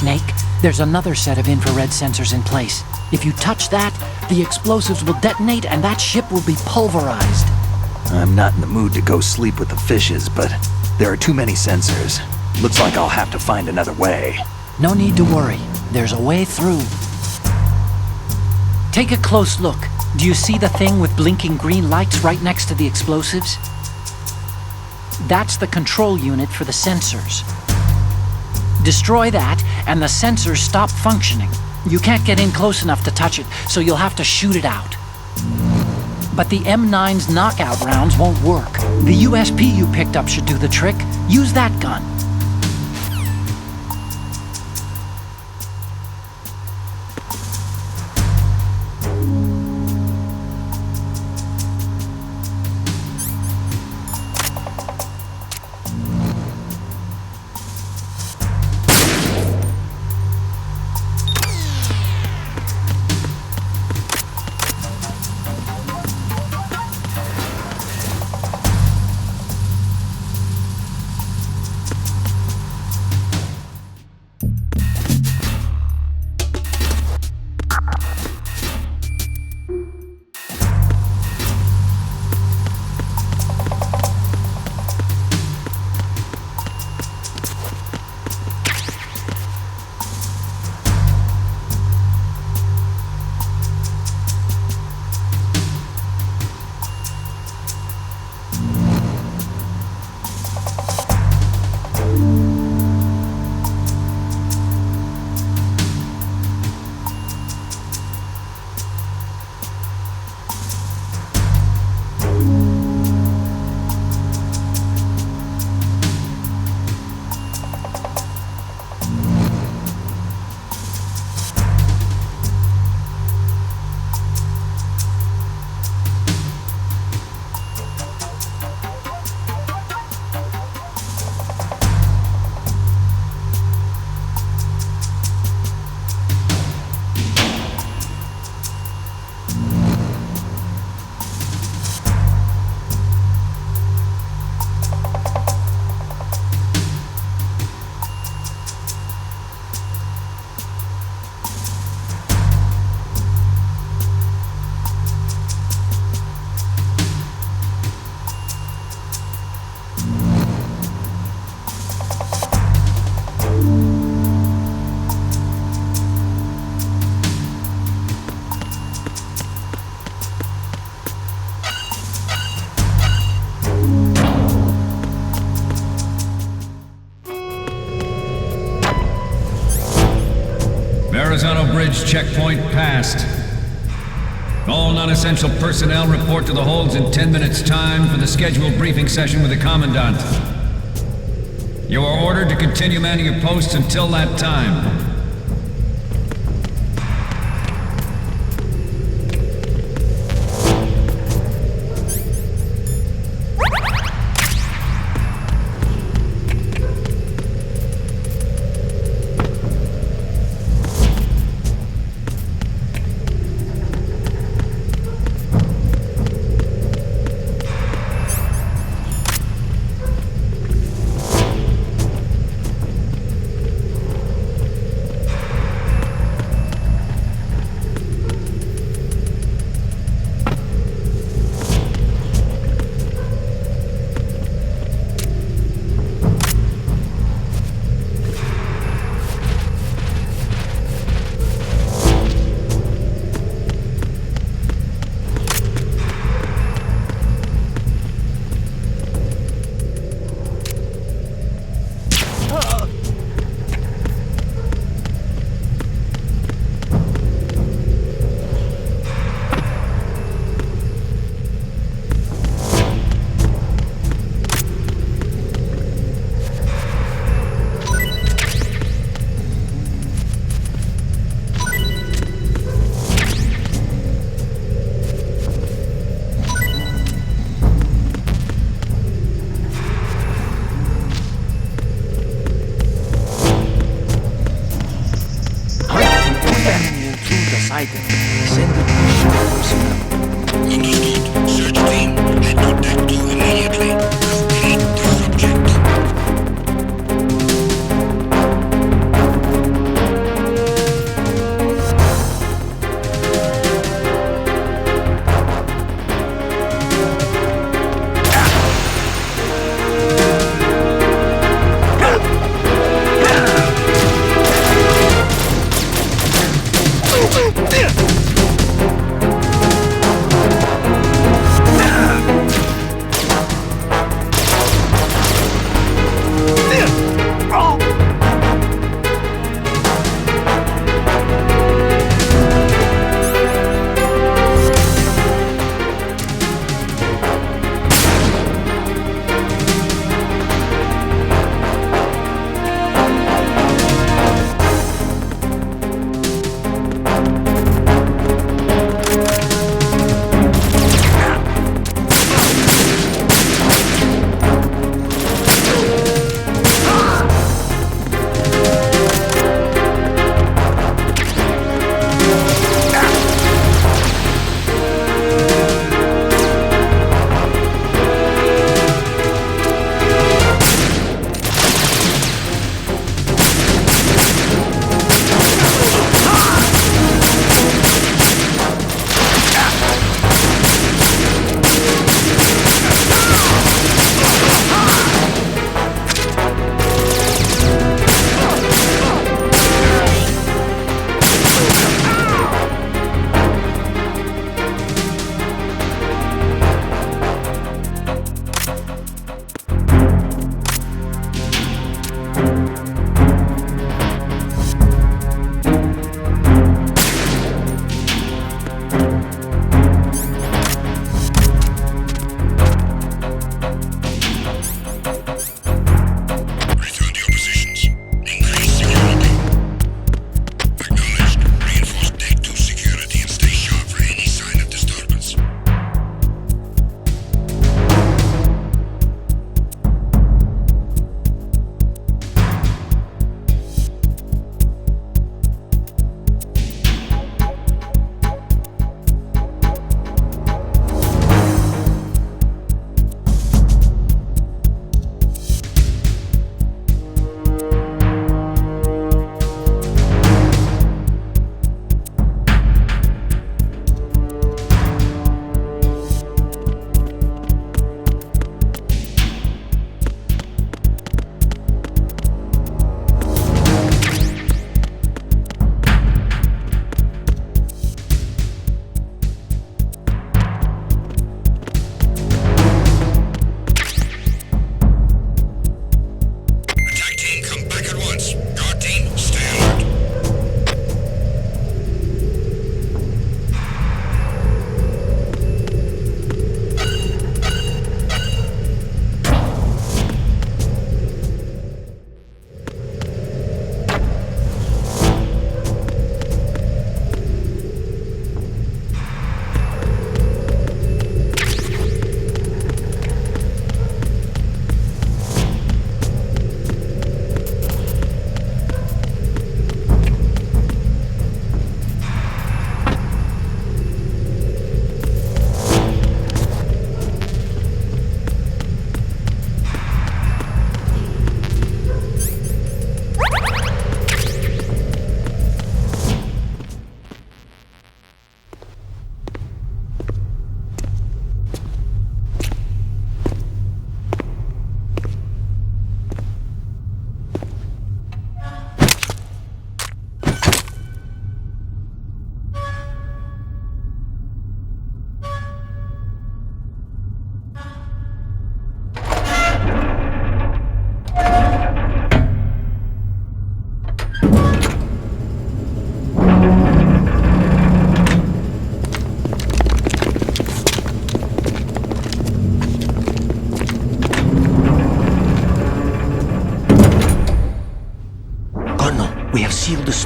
Snake, there's another set of infrared sensors in place. If you touch that, the explosives will detonate and that ship will be pulverized. I'm not in the mood to go sleep with the fishes, but there are too many sensors. Looks like I'll have to find another way. No need to worry. There's a way through. Take a close look. Do you see the thing with blinking green lights right next to the explosives? That's the control unit for the sensors. Destroy that, and the sensors stop functioning. You can't get in close enough to touch it, so you'll have to shoot it out. But the M9's knockout rounds won't work. The USP you picked up should do the trick. Use that gun. First checkpoint passed. All non-essential personnel report to the holds in 10 minutes' time for the scheduled briefing session with the Commandant. You are ordered to continue manning your posts until that time. Understood. Search team, head to Deck 2 immediately. Locate the subject.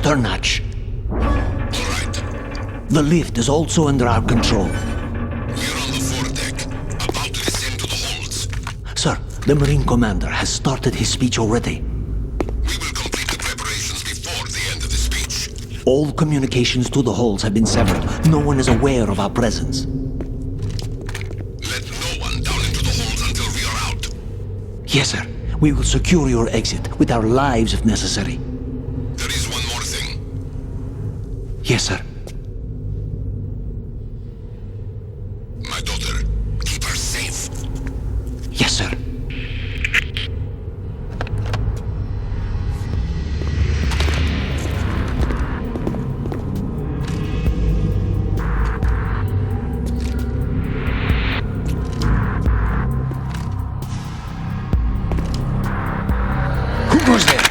turn hatch. Alright. The lift is also under our control. We're on the foredeck, about to descend to the holds. Sir, the Marine Commander has started his speech already. We will complete the preparations before the end of the speech. All communications to the holds have been severed. No one is aware of our presence. Let no one down into the holds until we are out. Yes, sir. We will secure your exit with our lives if necessary. There is one more thing. Yes, sir. My daughter, keep her safe. Yes, sir. Who goes there?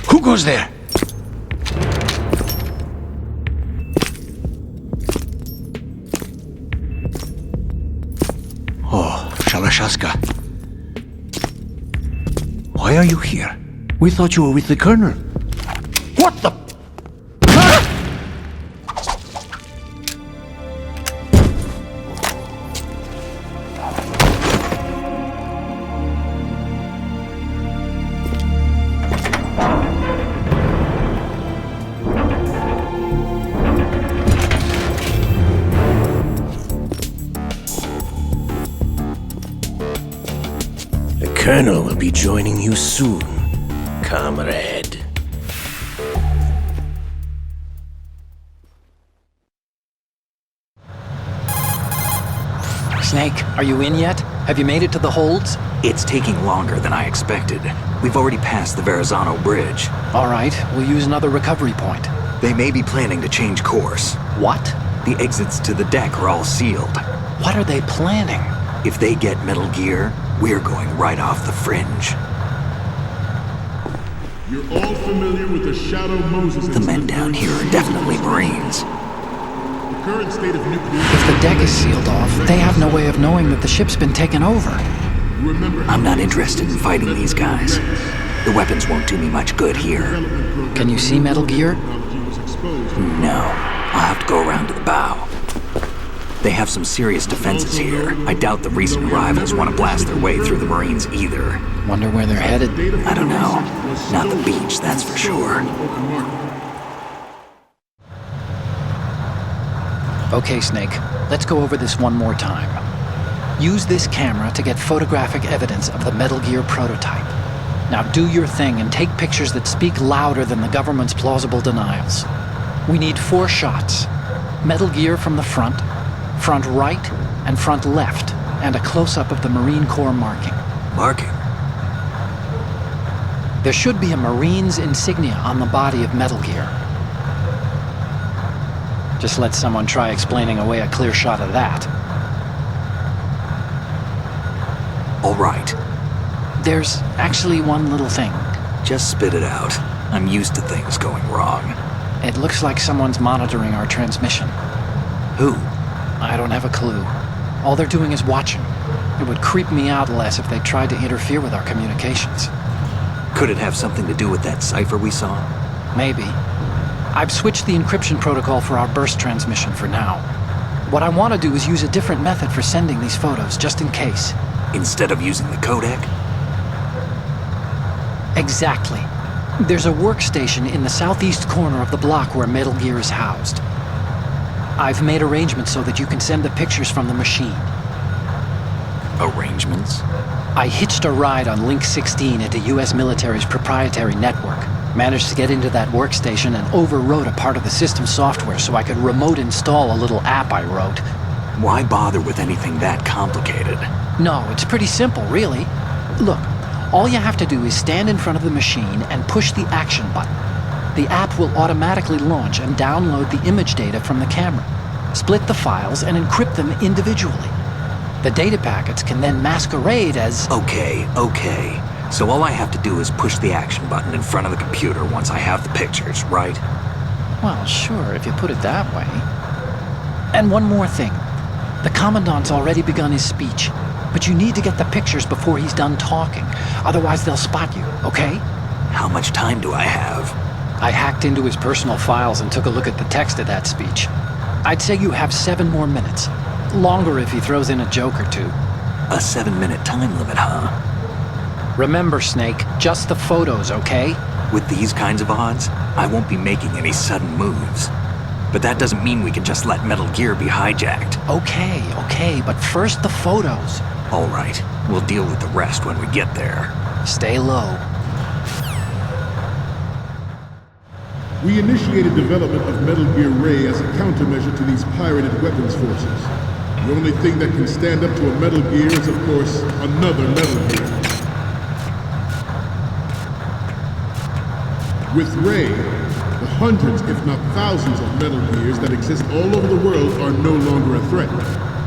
Who goes there? Oh, Shalashaska. Why are you here? We thought you were with the Colonel. What the... The Colonel will be joining you soon, comrade. Snake, are you in yet? Have you made it to the holds? It's taking longer than I expected. We've already passed the Verrazano Bridge. All right, we'll use another recovery point. They may be planning to change course. What? The exits to the deck are all sealed. What are they planning? If they get Metal Gear, we're going right off the fringe. You're all familiar with the Shadow Moses. The men down here are definitely Marines. The current state of nuclear... If the deck is sealed off, they have no way of knowing that the ship's been taken over. I'm not interested in fighting these guys. The weapons won't do me much good here. Can you see Metal Gear? No. I'll have to go around to the bow. They have some serious defenses here. I doubt the recent arrivals want to blast their way through the Marines either. Wonder where they're headed? I don't know. Not the beach, that's for sure. Okay, Snake. Let's go over this one more time. Use this camera to get photographic evidence of the Metal Gear prototype. Now do your thing and take pictures that speak louder than the government's plausible denials. We need 4 shots. Metal Gear from the front right, and front left, and a close-up of the Marine Corps marking. Marking? There should be a Marine's insignia on the body of Metal Gear. Just let someone try explaining away a clear shot of that. All right. There's actually one little thing. Just spit it out. I'm used to things going wrong. It looks like someone's monitoring our transmission. Who? I don't have a clue. All they're doing is watching. It would creep me out less if they tried to interfere with our communications. Could it have something to do with that cipher we saw? Maybe. I've switched the encryption protocol for our burst transmission for now. What I want to do is use a different method for sending these photos, just in case. Instead of using the codec? Exactly. There's a workstation in the southeast corner of the block where Metal Gear is housed. I've made arrangements so that you can send the pictures from the machine. Arrangements? I hitched a ride on Link 16 into US military's proprietary network. Managed to get into that workstation and overwrote a part of the system software so I could remote install a little app I wrote. Why bother with anything that complicated? No, it's pretty simple, really. Look, all you have to do is stand in front of the machine and push the action button. The app will automatically launch and download the image data from the camera, split the files, and encrypt them individually. The data packets can then masquerade as... Okay. So all I have to do is push the action button in front of the computer once I have the pictures, right? Well, sure, if you put it that way. And one more thing. The Commandant's already begun his speech, but you need to get the pictures before he's done talking. Otherwise they'll spot you, okay? How much time do I have? I hacked into his personal files and took a look at the text of that speech. I'd say you have 7 more minutes. Longer if he throws in a joke or two. A 7-minute time limit, huh? Remember, Snake, just the photos, okay? With these kinds of odds, I won't be making any sudden moves. But that doesn't mean we can just let Metal Gear be hijacked. Okay, but first the photos. All right, we'll deal with the rest when we get there. Stay low. We initiated development of Metal Gear Ray as a countermeasure to these pirated weapons forces. The only thing that can stand up to a Metal Gear is, of course, another Metal Gear. With Ray, the hundreds, if not thousands of Metal Gears that exist all over the world are no longer a threat.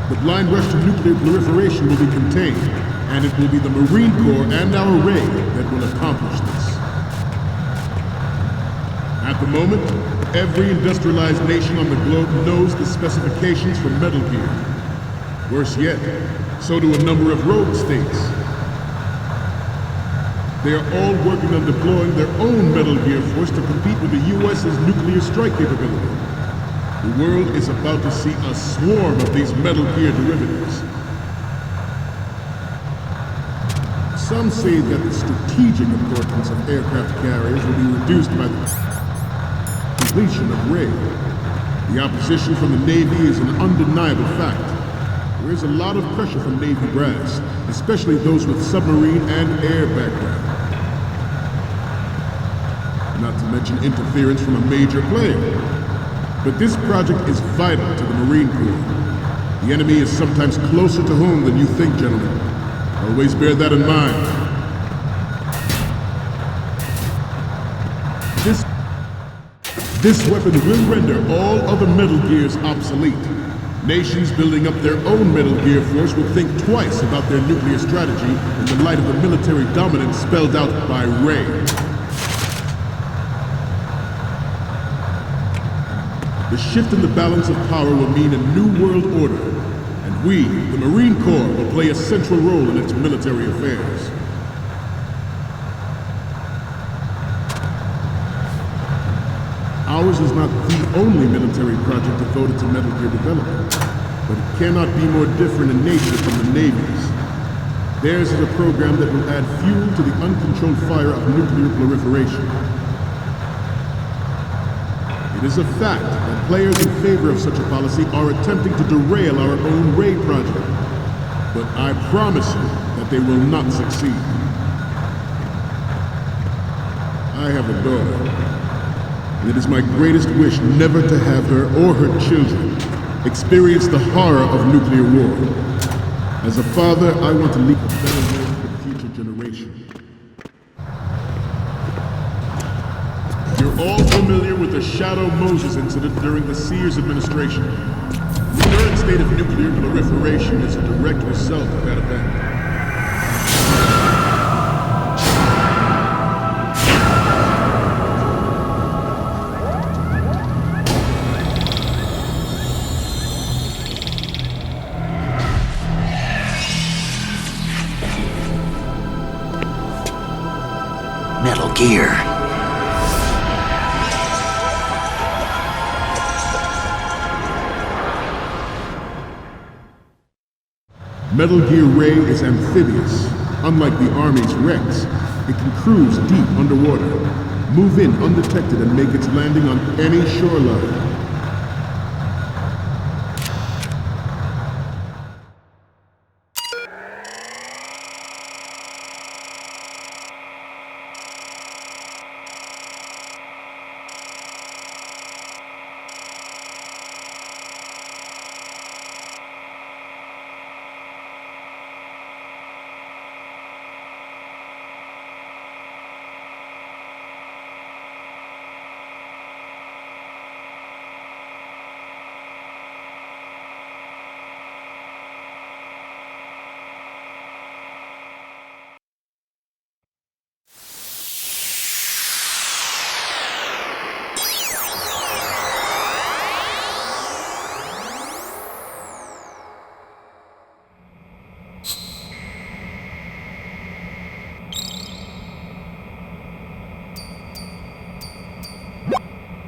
The blind rush to nuclear proliferation will be contained, and it will be the Marine Corps and our Ray that will accomplish this. At the moment, every industrialized nation on the globe knows the specifications for Metal Gear. Worse yet, so do a number of rogue states. They are all working on deploying their own Metal Gear force to compete with the US's nuclear strike capability. The world is about to see a swarm of these Metal Gear derivatives. Some say that the strategic importance of aircraft carriers will be reduced by the completion of Ray. The opposition from the Navy is an undeniable fact. There is a lot of pressure from Navy brass, especially those with submarine and air background. Not to mention interference from a major player. But this project is vital to the Marine Corps. The enemy is sometimes closer to home than you think, gentlemen. Always bear that in mind. This weapon will render all other Metal Gears obsolete. Nations building up their own Metal Gear force will think twice about their nuclear strategy in the light of the military dominance spelled out by Ray. The shift in the balance of power will mean a new world order, and we, the Marine Corps, will play a central role in its military affairs. Ours is not the only military project devoted to Metal Gear development, but it cannot be more different in nature from the Navy's. Theirs is a program that will add fuel to the uncontrolled fire of nuclear proliferation. It is a fact that players in favor of such a policy are attempting to derail our own Ray project, but I promise you that they will not succeed. I have a daughter. and it is my greatest wish never to have her or her children experience the horror of nuclear war. As a father, I want to leave a better world for future generations. You're all familiar with the Shadow Moses incident during the Sears administration. The current state of nuclear proliferation is a direct result of that event. Metal Gear. Metal Gear Ray is amphibious. Unlike the Army's Rex, it can cruise deep underwater, move in undetected and make its landing on any shoreline.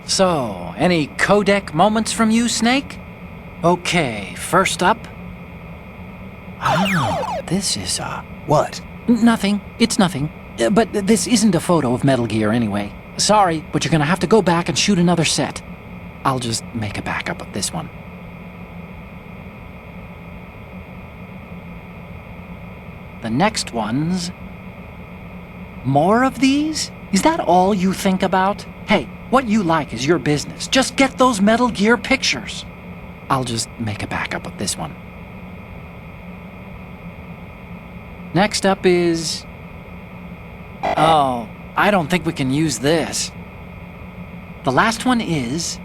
So, any codec moments from you, Snake? Okay, first up. Oh, this is What? Nothing. It's nothing. But this isn't a photo of Metal Gear anyway. Sorry, but you're gonna have to go back and shoot another set. I'll just make a backup of this one. The next one's... More of these? Is that all you think about? Hey, what you like is your business. Just get those Metal Gear pictures. I'll just make a backup of this one. Next up is... Oh, I don't think we can use this. The last one is...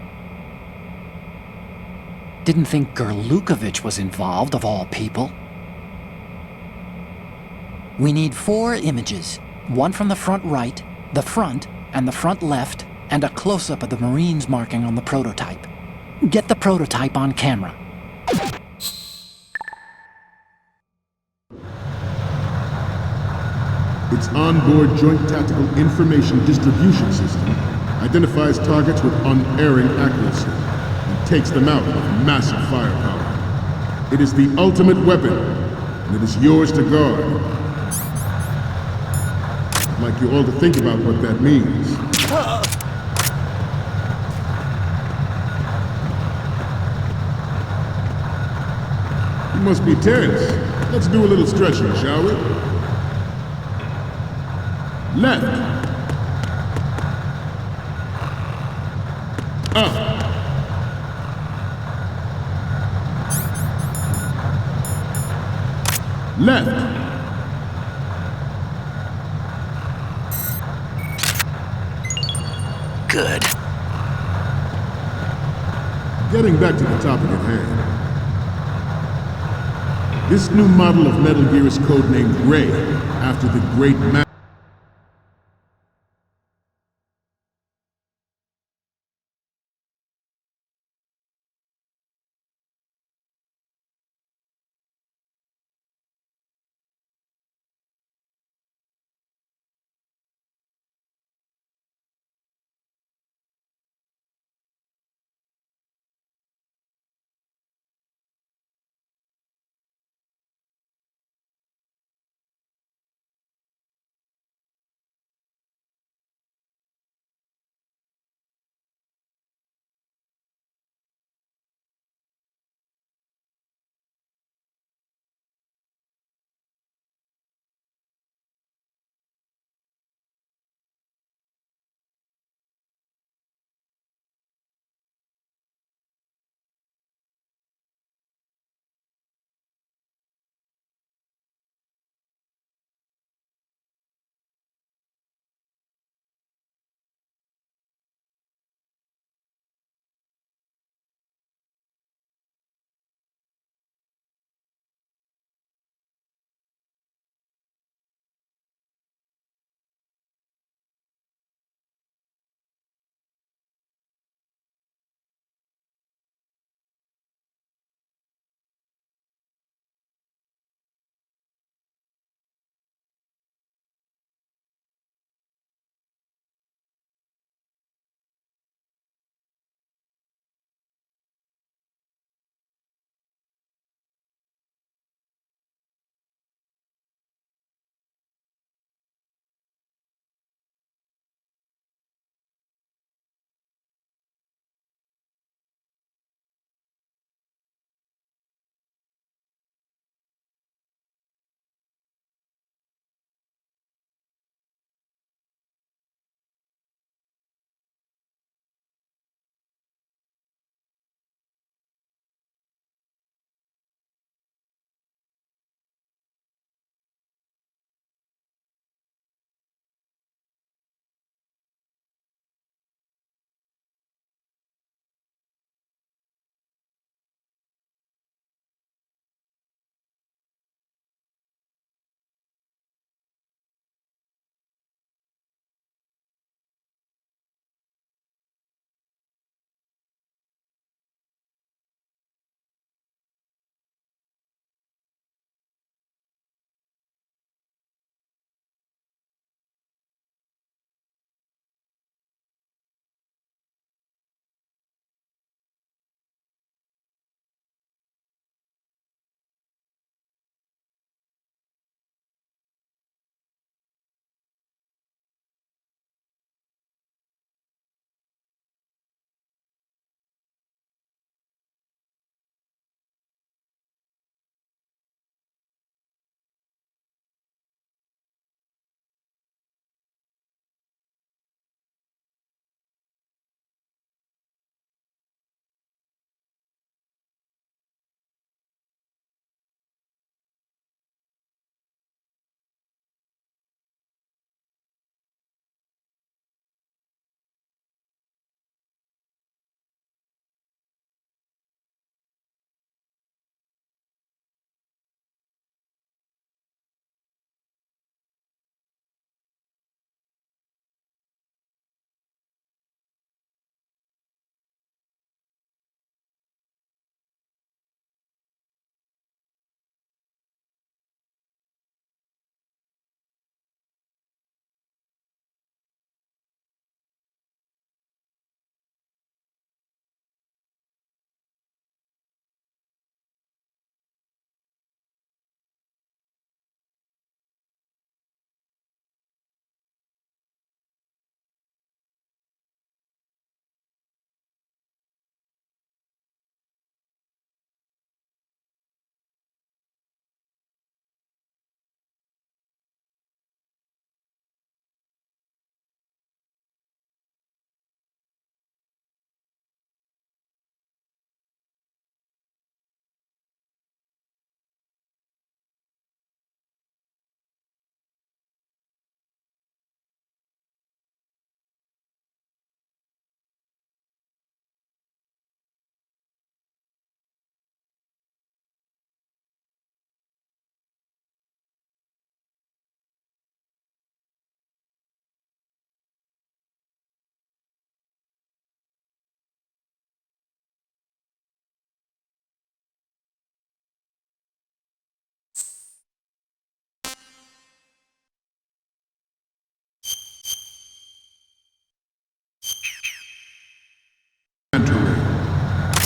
Didn't think Gerlukovich was involved, of all people. We need 4 images. One from the front right, the front, and the front left, and a close-up of the Marines marking on the prototype. Get the prototype on camera. Its onboard Joint Tactical Information Distribution System identifies targets with unerring accuracy and takes them out with massive firepower. It is the ultimate weapon, and it is yours to guard. I'd like you all to think about what that means. You must be tense. Let's do a little stretching, shall we? Left. Up. Left. Good. Getting back to the topic at hand. This new model of Metal Gear is codenamed Ray, after the great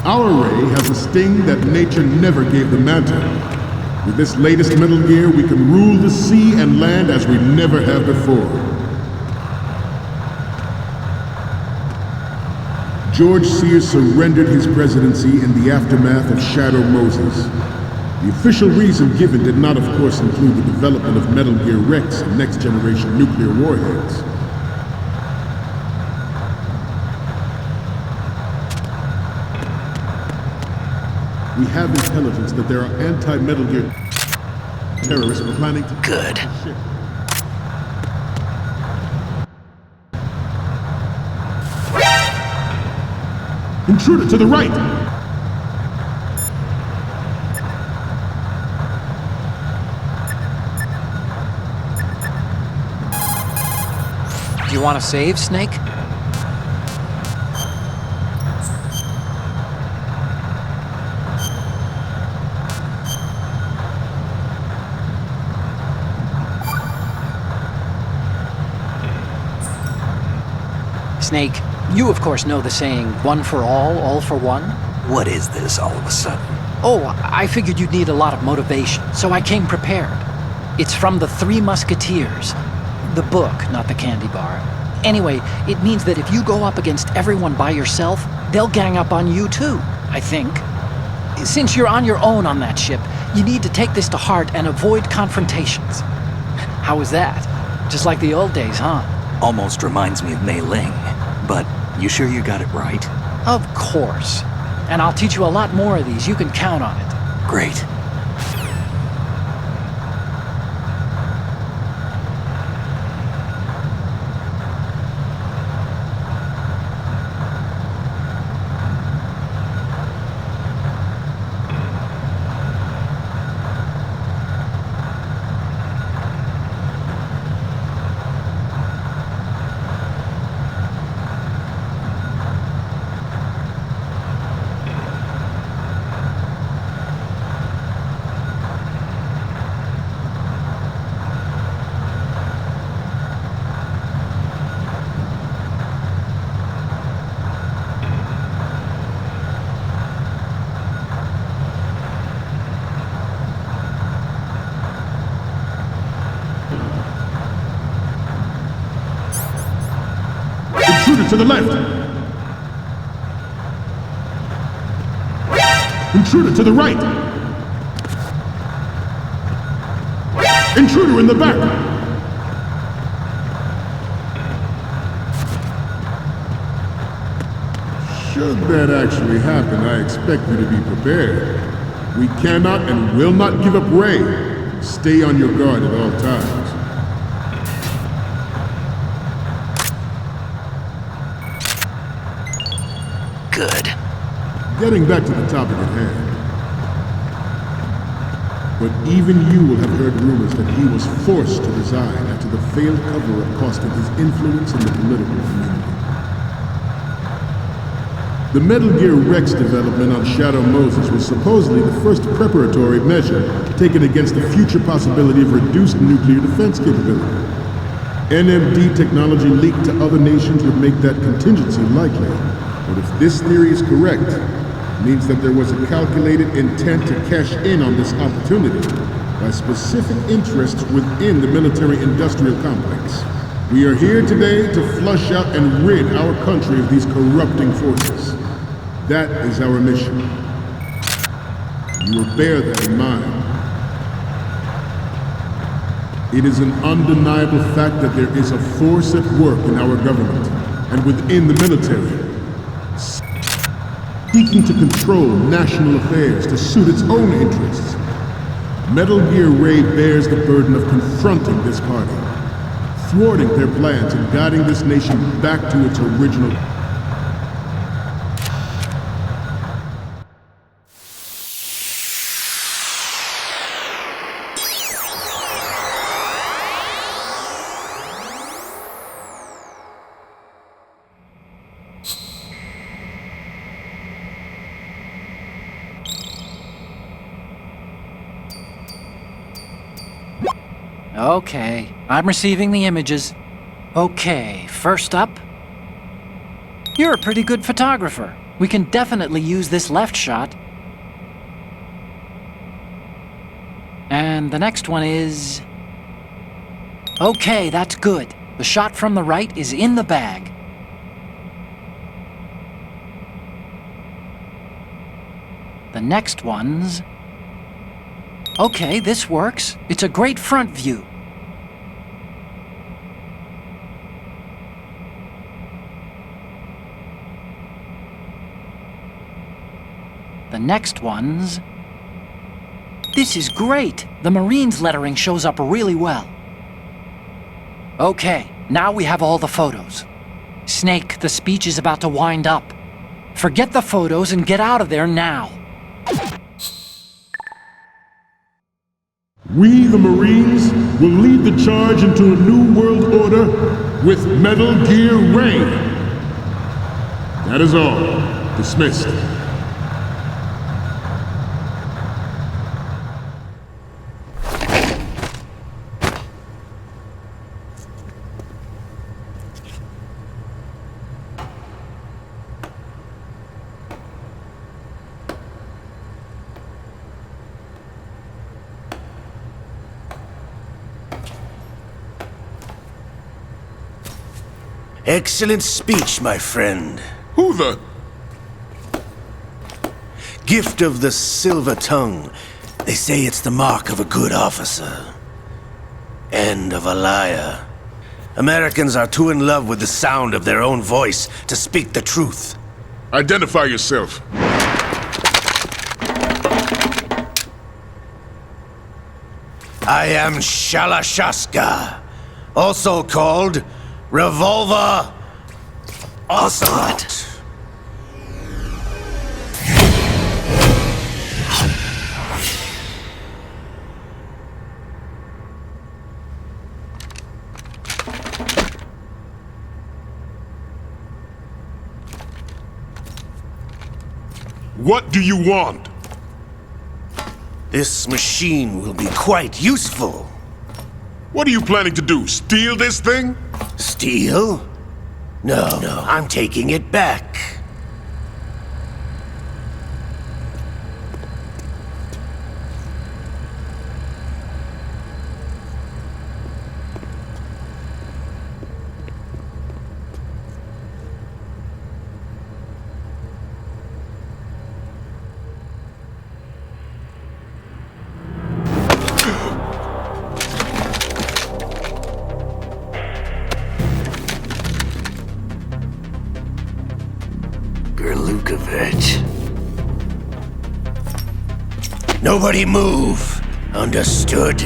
Our ray has a sting that nature never gave the Manta. With this latest Metal Gear, we can rule the sea and land as we never have before. George Sears surrendered his presidency in the aftermath of Shadow Moses. The official reason given did not, of course, include the development of Metal Gear Rex and next-generation nuclear warheads. We have intelligence that there are anti-Metal Gear terrorists planning to... Good. Intruder to the right! Do you want to save, Snake? Snake, you of course know the saying, one for all for one? What is this all of a sudden? Oh, I figured you'd need a lot of motivation, so I came prepared. It's from the Three Musketeers. The book, not the candy bar. Anyway, it means that if you go up against everyone by yourself, they'll gang up on you too, I think. Since you're on your own on that ship, you need to take this to heart and avoid confrontations. How was that? Just like the old days, huh? Almost reminds me of Mei Ling. But you sure you got it right? Of course. And I'll teach you a lot more of these. You can count on it. Great. Intruder to the left! Intruder to the right! Intruder in the back! Should that actually happen, I expect you to be prepared. We cannot and will not give up Ray. Stay on your guard at all times. Good. Getting back to the topic at hand. But even you will have heard rumors that he was forced to resign after the failed cover-up costing his influence in the political community. The Metal Gear Rex development on Shadow Moses was supposedly the first preparatory measure taken against the future possibility of reduced nuclear defense capability. NMD technology leaked to other nations would make that contingency likely. But if this theory is correct, it means that there was a calculated intent to cash in on this opportunity by specific interests within the military-industrial complex. We are here today to flush out and rid our country of these corrupting forces. That is our mission. You will bear that in mind. It is an undeniable fact that there is a force at work in our government and within the military, seeking to control national affairs to suit its own interests. Metal Gear Ray bears the burden of confronting this party, thwarting their plans and guiding this nation back to its original... Okay, I'm receiving the images. Okay, first up, you're a pretty good photographer. We can definitely use this left shot. And the next one is... Okay, that's good. The shot from the right is in the bag. The next one's... Okay, this works. It's a great front view. The next one's... This is great! The Marines lettering shows up really well. Okay, now we have all the photos. Snake, the speech is about to wind up. Forget the photos and get out of there now. We, the Marines, will lead the charge into a new world order with Metal Gear Ray. That is all. Dismissed. Excellent speech, my friend. Who the... Gift of the silver tongue. They say it's the mark of a good officer. And of a liar. Americans are too in love with the sound of their own voice to speak the truth. Identify yourself. I am Shalashaska, also called Revolver Ocelot. What do you want? This machine will be quite useful. What are you planning to do? Steal this thing? Steal? No, I'm taking it back. Gerlukovich. Nobody move. Understood?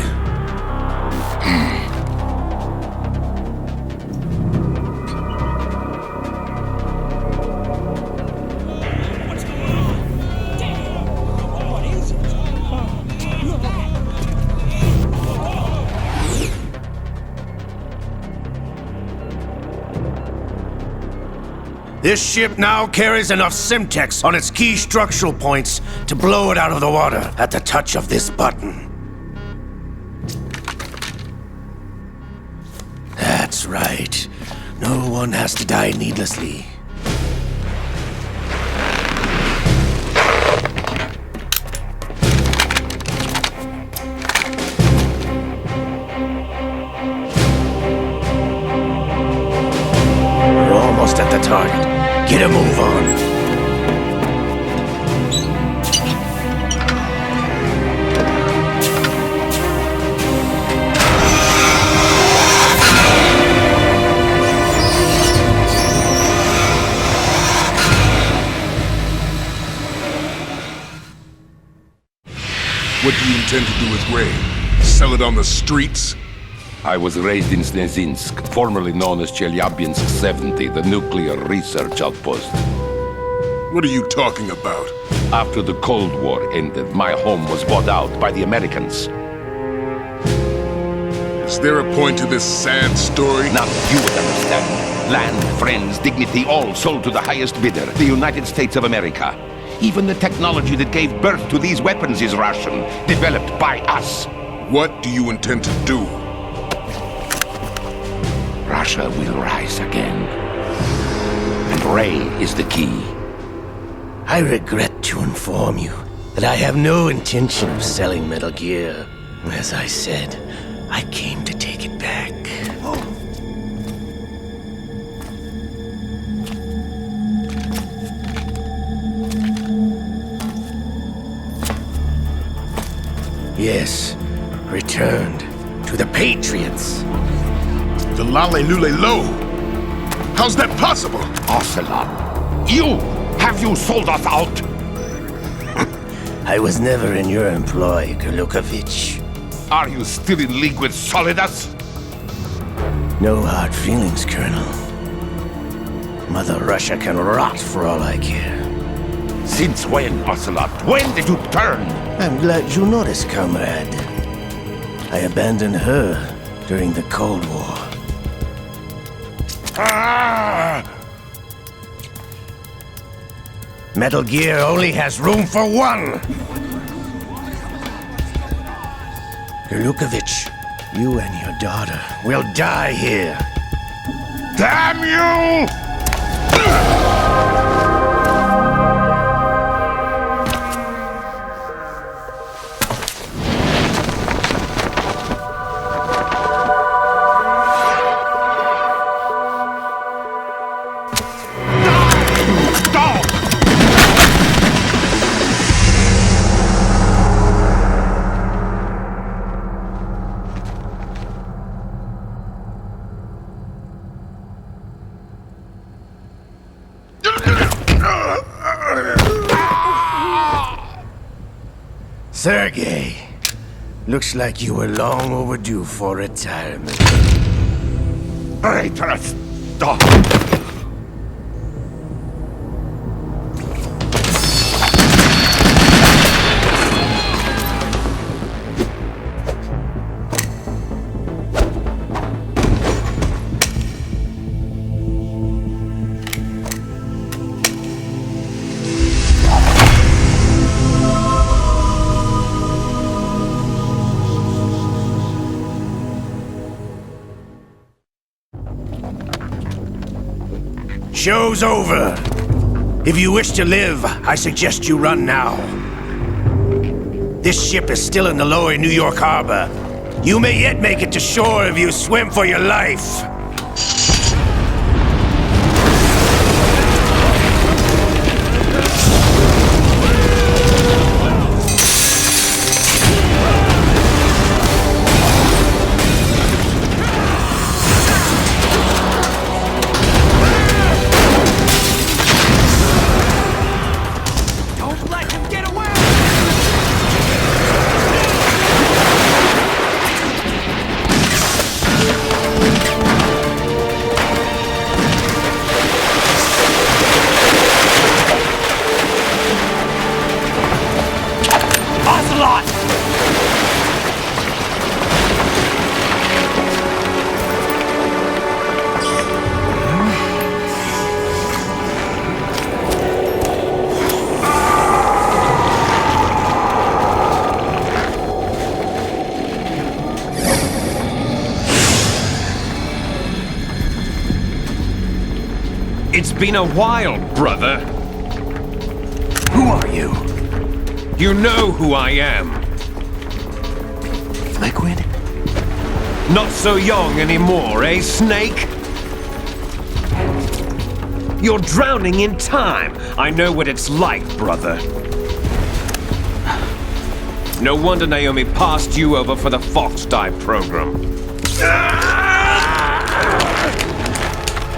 This ship now carries enough Simtex on its key structural points to blow it out of the water at the touch of this button. That's right. No one has to die needlessly. We're almost at the target. Get a move on. What do you intend to do with Ray? Sell it on the streets? I was raised in Snezinsk, formerly known as Chelyabinsk 70, the nuclear research outpost. What are you talking about? After the Cold War ended, my home was bought out by the Americans. Is there a point to this sad story? Now you would understand. Land, friends, dignity, all sold to the highest bidder, the United States of America. Even the technology that gave birth to these weapons is Russian, developed by us. What do you intend to do? Russia will rise again. And Ray is the key. I regret to inform you that I have no intention of selling Metal Gear. As I said, I came to take it back. Yes, returned to the Patriots. The Lale Lule Lo? How's that possible? Ocelot, have you sold us out? I was never in your employ, Gurlukovich. Are you still in league with Solidas? No hard feelings, Colonel. Mother Russia can rot for all I care. Since when, Ocelot? When did you turn? I'm glad you noticed, comrade. I abandoned her during the Cold War. Ah! Metal Gear only has room for one! Gurlukovich, you and your daughter will die here. Damn you! Sergei, looks like you were long overdue for retirement. Traitorous dog! Show's over. If you wish to live, I suggest you run now. This ship is still in the lower New York harbor. You may yet make it to shore if you swim for your life. It's been a while, brother. Who are you? You know who I am. Liquid? Not so young anymore, eh, Snake? You're drowning in time. I know what it's like, brother. No wonder Naomi passed you over for the Fox Die program.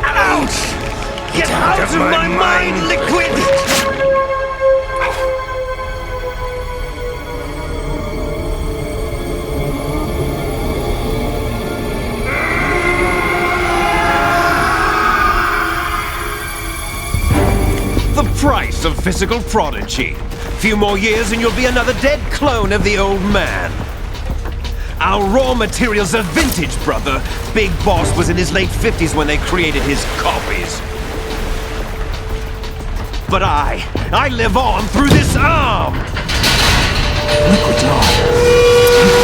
Ouch! Get out of my mind, Liquid! The price of physical prodigy. Few more years and you'll be another dead clone of the old man. Our raw materials are vintage, brother. Big Boss was in his late 50s when they created his copies. But I live on through this arm! Liquid's on.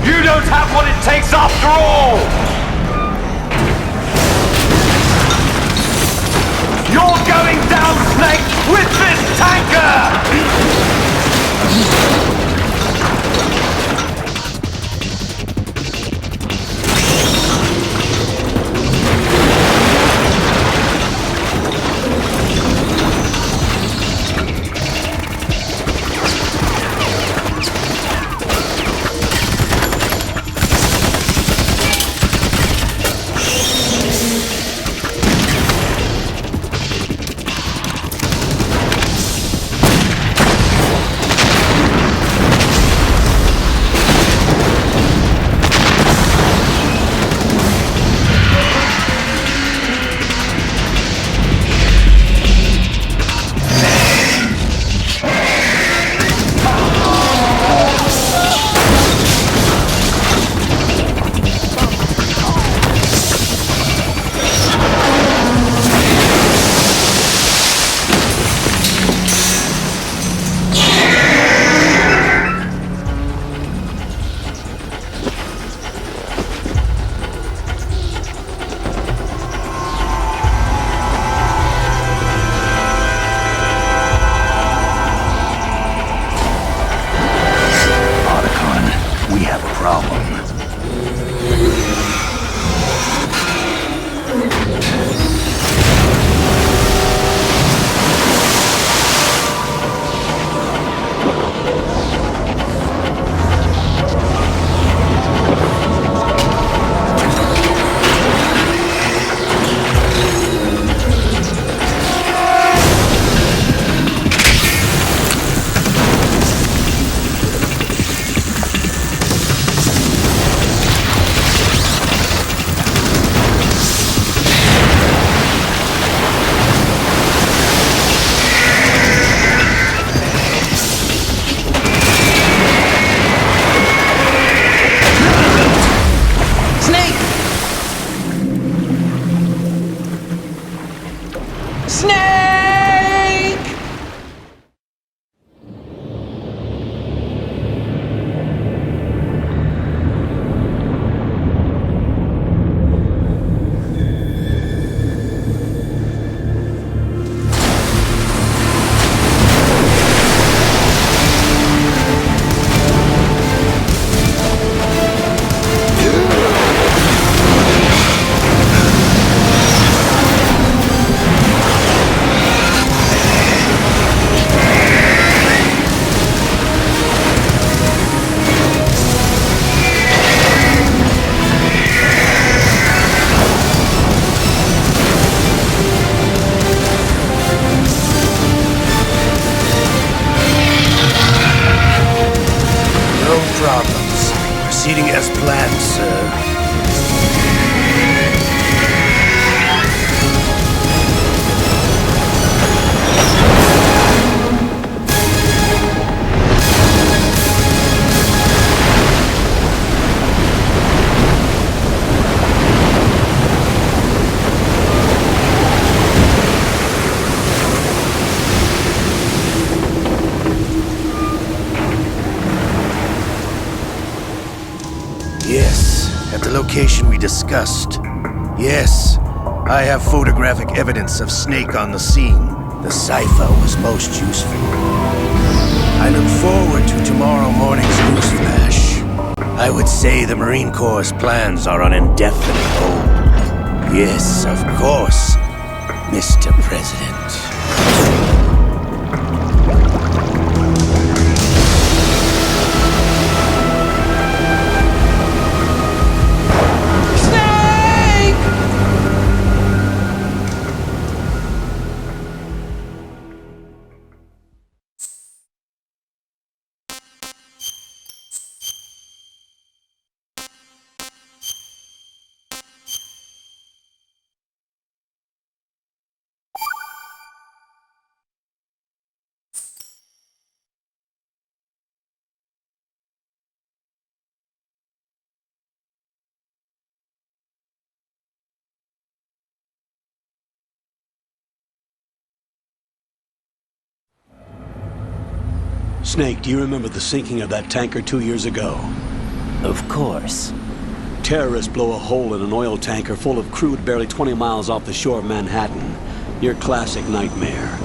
You don't have what it takes after all! You're going down, Snake, with this tanker! Proceeding as planned, sir. Yes, at the location we discussed. Yes, I have photographic evidence of Snake on the scene. The cipher was most useful. I look forward to tomorrow morning's newsflash. I would say the Marine Corps' plans are on indefinite hold. Yes, of course, Mr. President. Snake, do you remember the sinking of that tanker 2 years ago? Of course. Terrorists blow a hole in an oil tanker full of crude barely 20 miles off the shore of Manhattan. Your classic nightmare.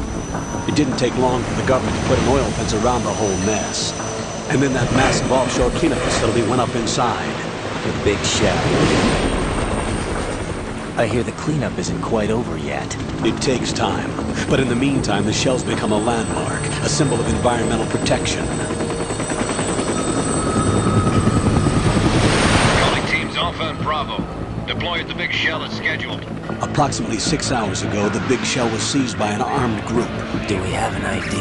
It didn't take long for the government to put an oil fence around the whole mess. And then that massive offshore cleanup facility went up inside. The Big Shell. I hear the cleanup isn't quite over yet. It takes time. But in the meantime, the shell's become a landmark, a symbol of environmental protection. Calling teams Alpha and Bravo. Deploy at the Big Shell as scheduled. Approximately 6 hours ago, the Big Shell was seized by an armed group. Do we have an ID?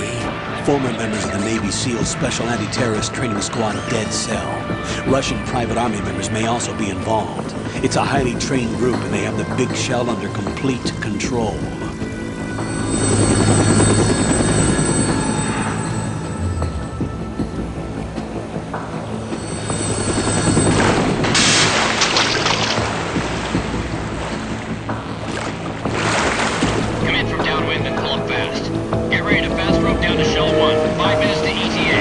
Former members of the Navy SEAL Special Anti-Terrorist Training Squad Dead Cell. Russian private army members may also be involved. It's a highly trained group, and they have the Big Shell under complete control. Come in from downwind and pull up fast. Get ready to fast rope down to Shell 1. 5 minutes to ETA.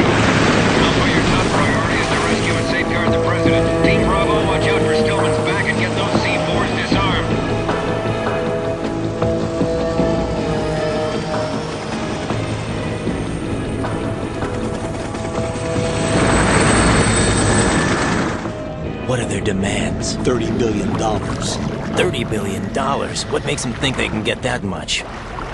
Also, your top priority is to rescue and safeguard the President. Team Bravo, watch out for Stillman's back and get those C4s disarmed. What are their demands? $30 billion. $30 billion? What makes them think they can get that much?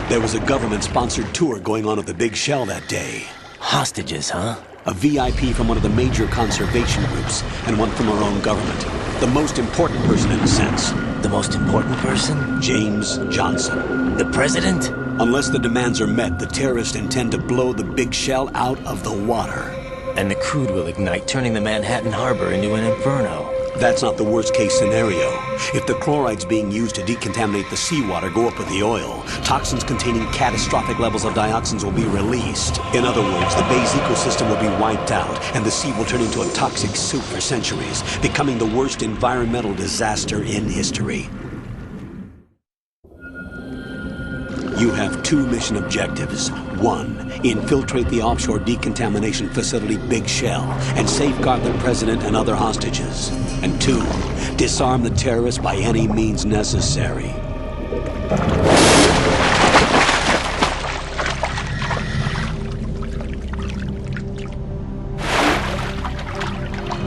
There was a government-sponsored tour going on at the Big Shell that day. Hostages, huh? A VIP from one of the major conservation groups, and one from our own government. The most important person in a sense. The most important person? James Johnson. The president? Unless the demands are met, the terrorists intend to blow the Big Shell out of the water. And the crude will ignite, turning the Manhattan Harbor into an inferno. That's not the worst-case scenario. If the chlorides being used to decontaminate the seawater go up with the oil, toxins containing catastrophic levels of dioxins will be released. In other words, the bay's ecosystem will be wiped out, and the sea will turn into a toxic soup for centuries, becoming the worst environmental disaster in history. You have 2 mission objectives. 1, infiltrate the offshore decontamination facility Big Shell and safeguard the president and other hostages. And 2, disarm the terrorists by any means necessary.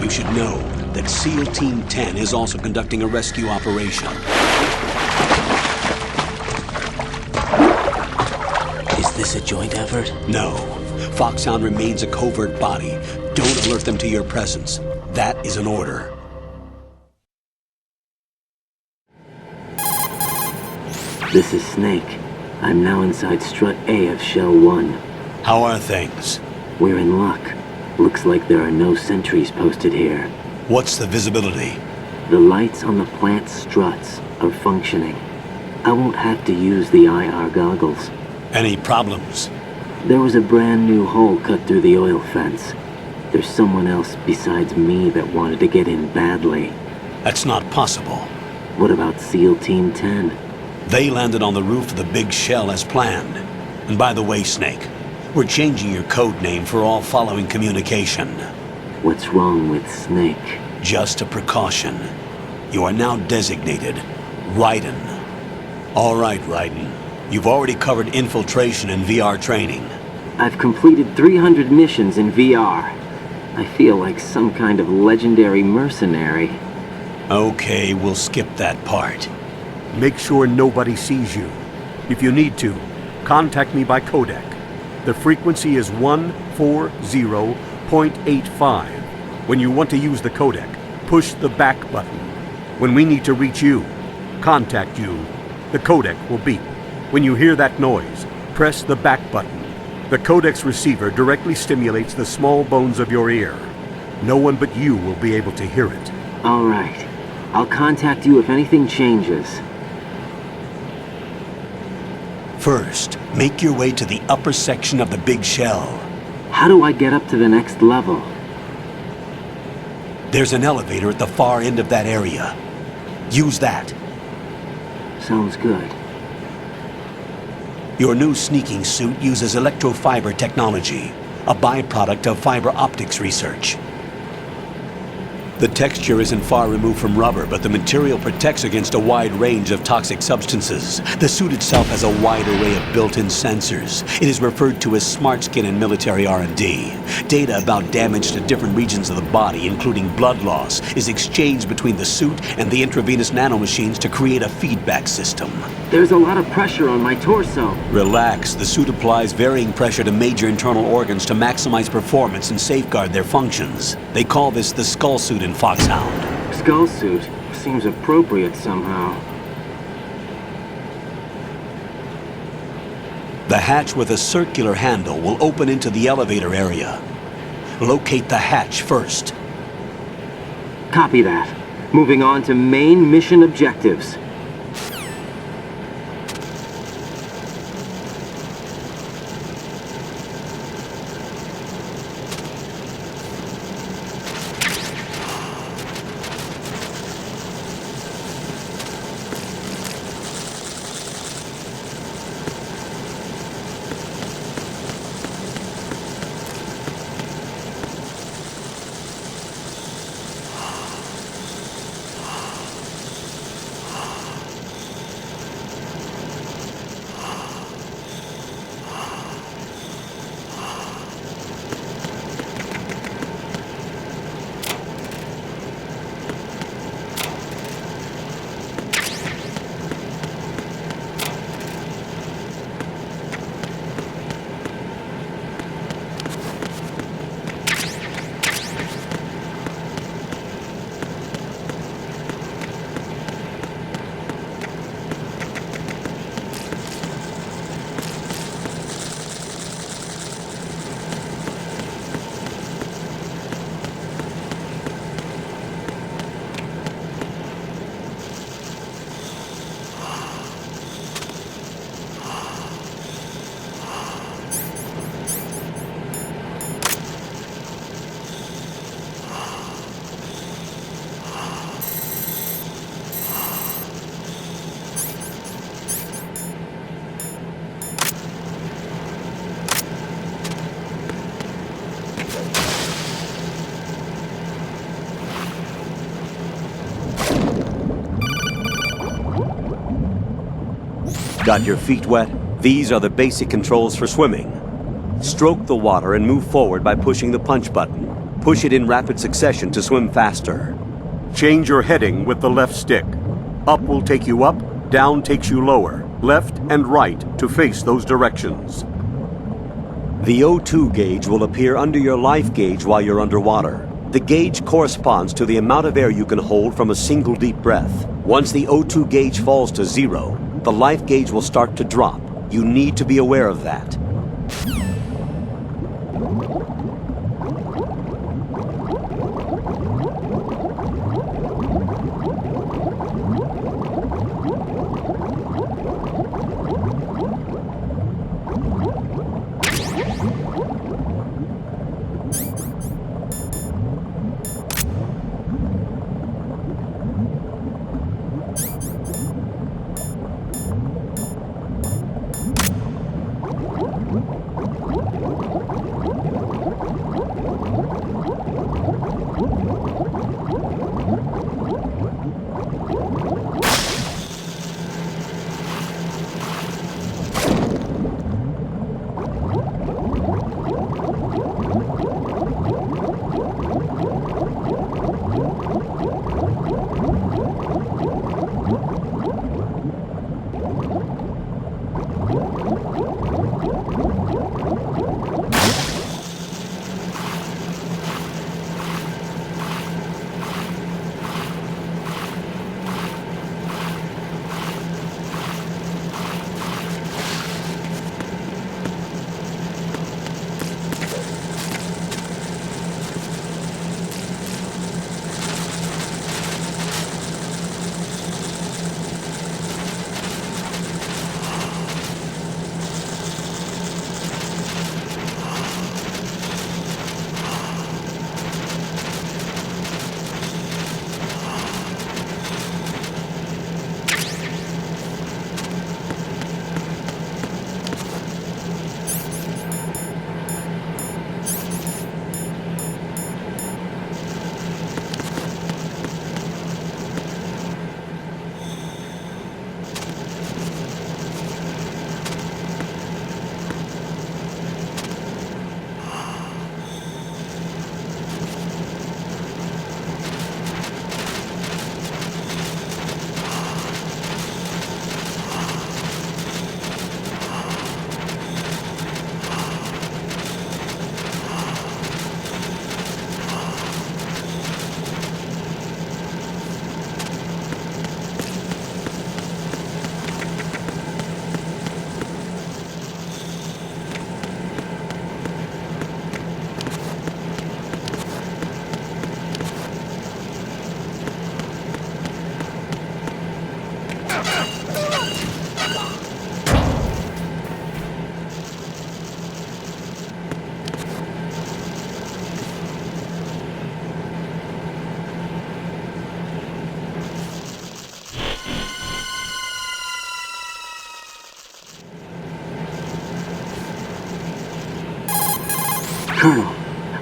You should know that SEAL Team 10 is also conducting a rescue operation. Is this a joint effort? No. Foxhound remains a covert body. Don't alert them to your presence. That is an order. This is Snake. I'm now inside Strut A of Shell 1. How are things? We're in luck. Looks like there are no sentries posted here. What's the visibility? The lights on the plant struts are functioning. I won't have to use the IR goggles. Any problems? There was a brand new hole cut through the oil fence. There's someone else besides me that wanted to get in badly. That's not possible. What about SEAL Team 10? They landed on the roof of the Big Shell as planned. And by the way, Snake, we're changing your code name for all following communication. What's wrong with Snake? Just a precaution. You are now designated Raiden. All right, Raiden. You've already covered infiltration and VR training. I've completed 300 missions in VR. I feel like some kind of legendary mercenary. Okay, we'll skip that part. Make sure nobody sees you. If you need to, contact me by codec. The frequency is 140.85. When you want to use the codec, push the back button. When we need to reach you, contact you, the codec will beep. When you hear that noise, press the back button. The codec's receiver directly stimulates the small bones of your ear. No one but you will be able to hear it. All right. I'll contact you if anything changes. First, make your way to the upper section of the Big Shell. How do I get up to the next level? There's an elevator at the far end of that area. Use that. Sounds good. Your new sneaking suit uses electrofiber technology, a byproduct of fiber optics research. The texture isn't far removed from rubber, but the material protects against a wide range of toxic substances. The suit itself has a wide array of built-in sensors. It is referred to as smart skin in military R&D. Data about damage to different regions of the body, including blood loss, is exchanged between the suit and the intravenous nanomachines to create a feedback system. There's a lot of pressure on my torso. Relax. The suit applies varying pressure to major internal organs to maximize performance and safeguard their functions. They call this the skull suit in Foxhound. Skull suit seems appropriate somehow. The hatch with a circular handle will open into the elevator area. Locate the hatch first. Copy that. Moving on to main mission objectives. Got your feet wet? These are the basic controls for swimming. Stroke the water and move forward by pushing the punch button. Push it in rapid succession to swim faster. Change your heading with the left stick. Up will take you up, down takes you lower. Left and right to face those directions. The O2 gauge will appear under your life gauge while you're underwater. The gauge corresponds to the amount of air you can hold from a single deep breath. Once the O2 gauge falls to 0, the life gauge will start to drop. You need to be aware of that.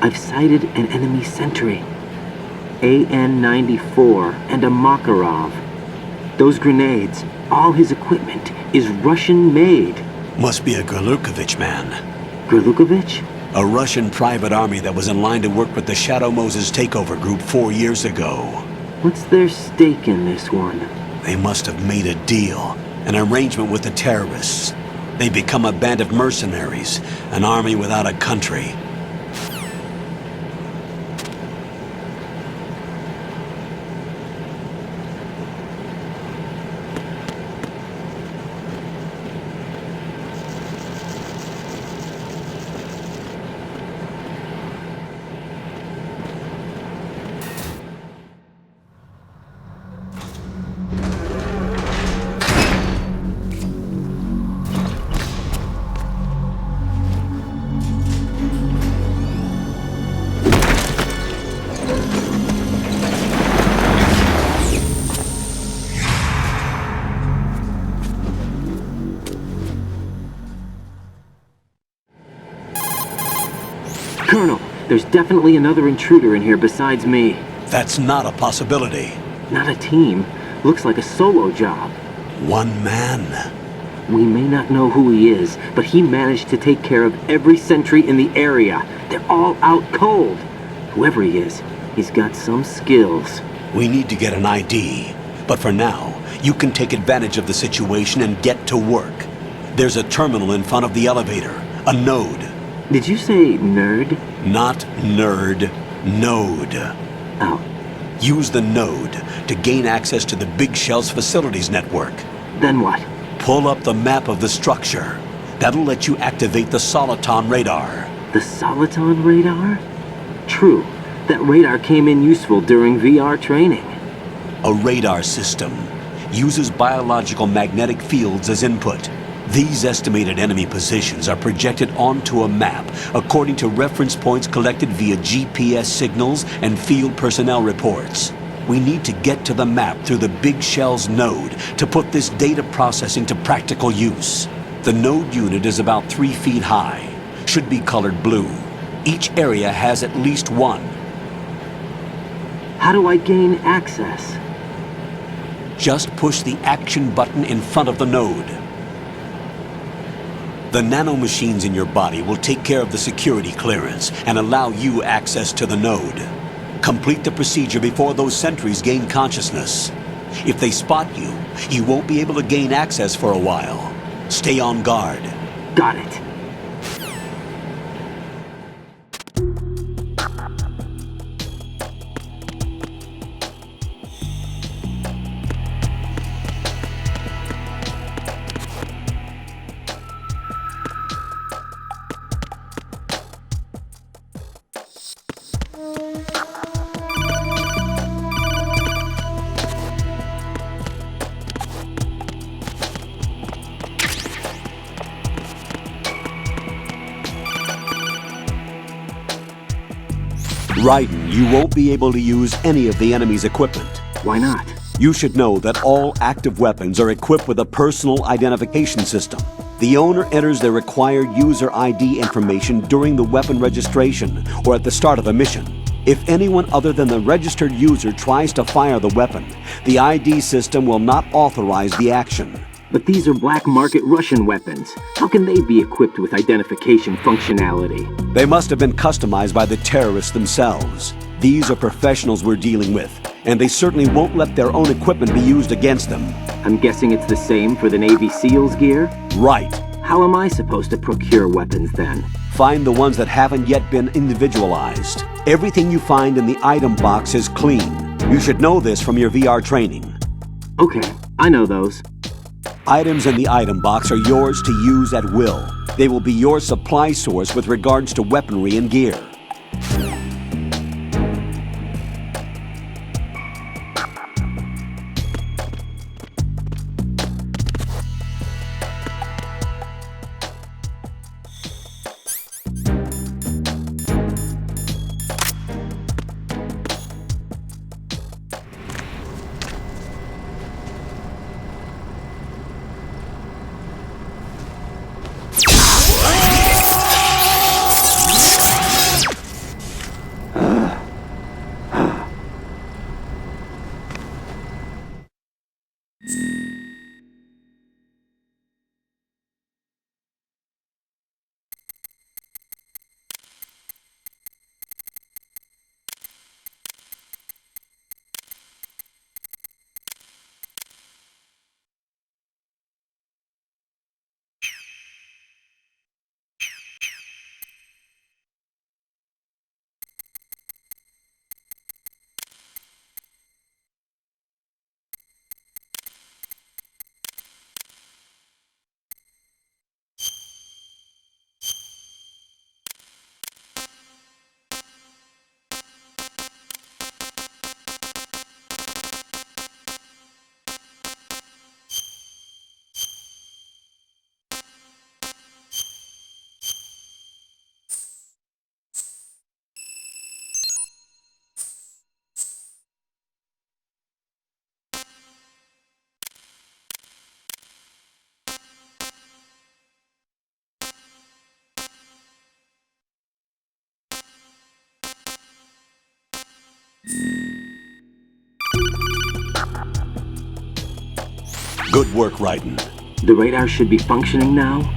I've sighted an enemy sentry. AN-94 and a Makarov. Those grenades, all his equipment, is Russian-made. Must be a Gerlukovich man. Gerlukovich? A Russian private army that was in line to work with the Shadow Moses takeover group 4 years ago. What's their stake in this one? They must have made a deal, an arrangement with the terrorists. They become a band of mercenaries, an army without a country. Colonel, there's definitely another intruder in here besides me. That's not a possibility. Not a team. Looks like a solo job. One man. We may not know who he is, but he managed to take care of every sentry in the area. They're all out cold. Whoever he is, he's got some skills. We need to get an ID. But for now, you can take advantage of the situation and get to work. There's a terminal in front of the elevator. A node. Did you say nerd? Not nerd. Node. Oh. Use the node to gain access to the Big Shell's facilities network. Then what? Pull up the map of the structure. That'll let you activate the Soliton radar. The Soliton radar? True. That radar came in useful during VR training. A radar system uses biological magnetic fields as input. These estimated enemy positions are projected onto a map according to reference points collected via GPS signals and field personnel reports. We need to get to the map through the Big Shell's node to put this data processing to practical use. The node unit is about 3 feet high, should be colored blue. Each area has at least one. How do I gain access? Just push the action button in front of the node. The nanomachines in your body will take care of the security clearance and allow you access to the node. Complete the procedure before those sentries gain consciousness. If they spot you, you won't be able to gain access for a while. Stay on guard. Got it. Raiden, you won't be able to use any of the enemy's equipment. Why not? You should know that all active weapons are equipped with a personal identification system. The owner enters their required user ID information during the weapon registration or at the start of a mission. If anyone other than the registered user tries to fire the weapon, the ID system will not authorize the action. But these are black market Russian weapons. How can they be equipped with identification functionality? They must have been customized by the terrorists themselves. These are professionals we're dealing with, and they certainly won't let their own equipment be used against them. I'm guessing it's the same for the Navy SEALs gear? Right. How am I supposed to procure weapons then? Find the ones that haven't yet been individualized. Everything you find in the item box is clean. You should know this from your VR training. Okay, I know those. Items in the item box are yours to use at will. They will be your supply source with regards to weaponry and gear. Good work, Raiden. The radar should be functioning now?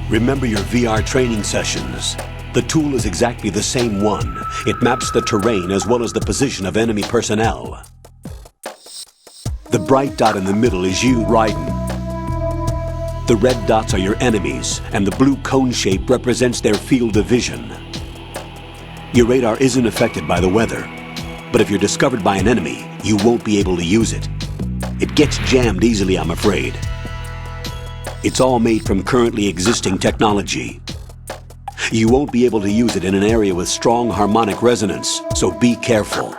Remember your VR training sessions. The tool is exactly the same one. It maps the terrain as well as the position of enemy personnel. The bright dot in the middle is you, Raiden. The red dots are your enemies, and the blue cone shape represents their field of vision. Your radar isn't affected by the weather, but if you're discovered by an enemy, you won't be able to use it. It gets jammed easily, I'm afraid. It's all made from currently existing technology. You won't be able to use it in an area with strong harmonic resonance, so be careful.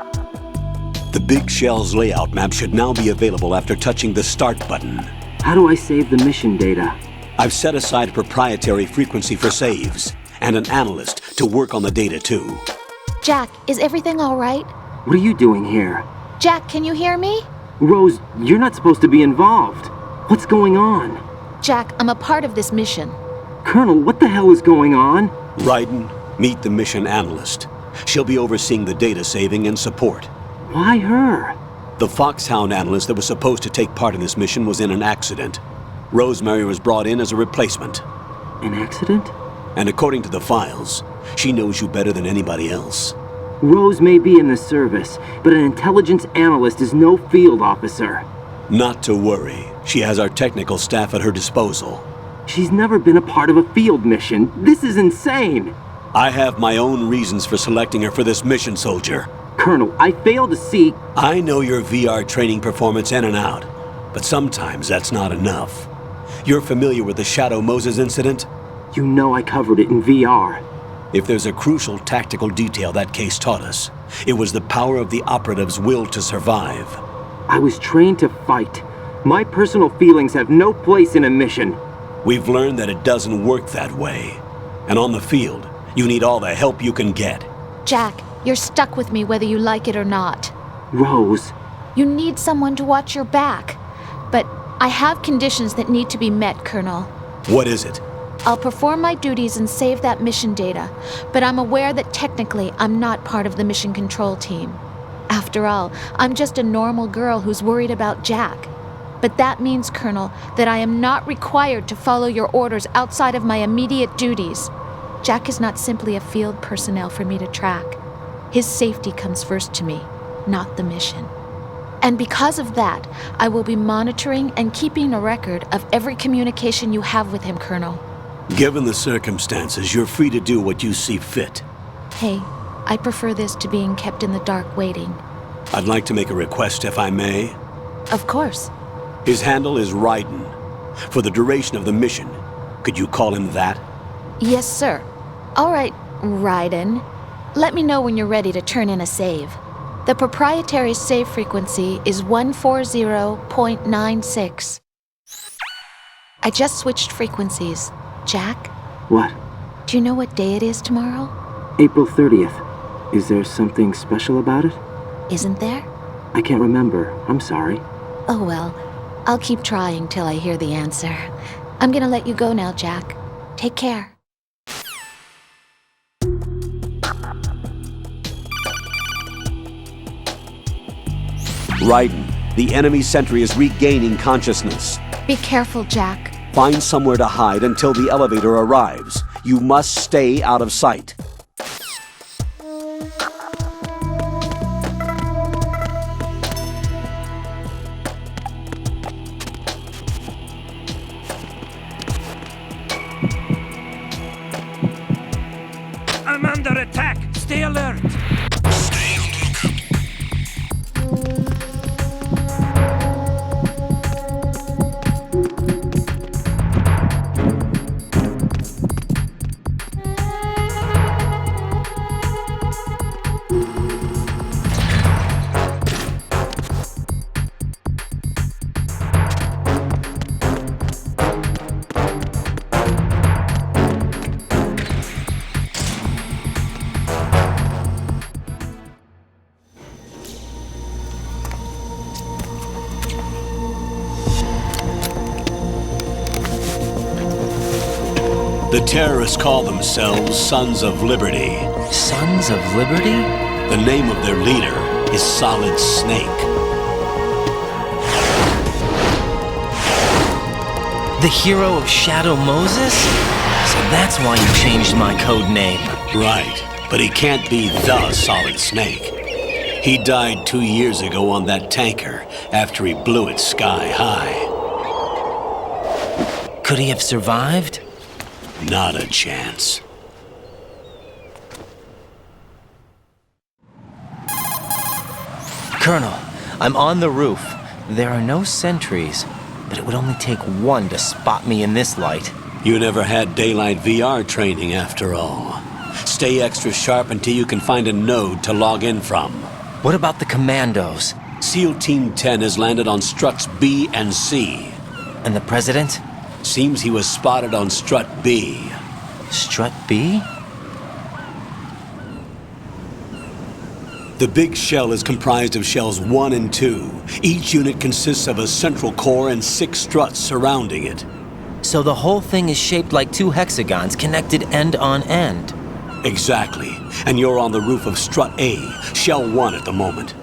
The Big Shell's layout map should now be available after touching the Start button. How do I save the mission data? I've set aside a proprietary frequency for saves, and an analyst to work on the data too. Jack, is everything all right? What are you doing here? Jack, can you hear me? Rose, you're not supposed to be involved. What's going on? Jack, I'm a part of this mission. Colonel, what the hell is going on? Raiden, meet the mission analyst. She'll be overseeing the data saving and support. Why her? The Foxhound analyst that was supposed to take part in this mission was in an accident. Rosemary was brought in as a replacement. An accident? And according to the files, she knows you better than anybody else. Rose may be in the service, but an intelligence analyst is no field officer. Not to worry. She has our technical staff at her disposal. She's never been a part of a field mission. This is insane. I have my own reasons for selecting her for this mission, soldier. Colonel, I fail to see... I know your VR training performance in and out, but sometimes that's not enough. You're familiar with the Shadow Moses incident? You know I covered it in VR. If there's a crucial tactical detail that case taught us, it was the power of the operative's will to survive. I was trained to fight. My personal feelings have no place in a mission. We've learned that it doesn't work that way. And on the field, you need all the help you can get. Jack, you're stuck with me whether you like it or not. Rose. You need someone to watch your back. But I have conditions that need to be met, Colonel. What is it? I'll perform my duties and save that mission data, but I'm aware that technically I'm not part of the mission control team. After all, I'm just a normal girl who's worried about Jack. But that means, Colonel, that I am not required to follow your orders outside of my immediate duties. Jack is not simply a field personnel for me to track. His safety comes first to me, not the mission. And because of that, I will be monitoring and keeping a record of every communication you have with him, Colonel. Given the circumstances, you're free to do what you see fit. Hey, I prefer this to being kept in the dark waiting. I'd like to make a request, if I may. Of course. His handle is Raiden. For the duration of the mission, could you call him that? Yes, sir. All right, Raiden. Let me know when you're ready to turn in a save. The proprietary save frequency is 140.96. I just switched frequencies. Jack? What? Do you know what day it is tomorrow? April 30th. Is there something special about it? Isn't there? I can't remember. I'm sorry. Oh well, I'll keep trying till I hear the answer. I'm gonna let you go now, Jack. Take care. Raiden, the enemy sentry is regaining consciousness. Be careful, Jack. Find somewhere to hide until the elevator arrives. You must stay out of sight. I'm under attack! Stay alert! Stay on the lookout. The terrorists call themselves Sons of Liberty. Sons of Liberty? The name of their leader is Solid Snake. The hero of Shadow Moses? So that's why you changed my code name. Right, but he can't be the Solid Snake. He died 2 years ago on that tanker after he blew it sky high. Could he have survived? Not a chance. Colonel, I'm on the roof. There are no sentries, but it would only take one to spot me in this light. You never had daylight VR training after all. Stay extra sharp until you can find a node to log in from. What about the commandos? SEAL Team 10 has landed on struts B and C. And the President? Seems he was spotted on strut B. Strut B? The big shell is comprised of shells 1 and 2. Each unit consists of a central core and 6 struts surrounding it. So the whole thing is shaped like 2 hexagons connected end on end. Exactly. And you're on the roof of strut A, shell 1 at the moment.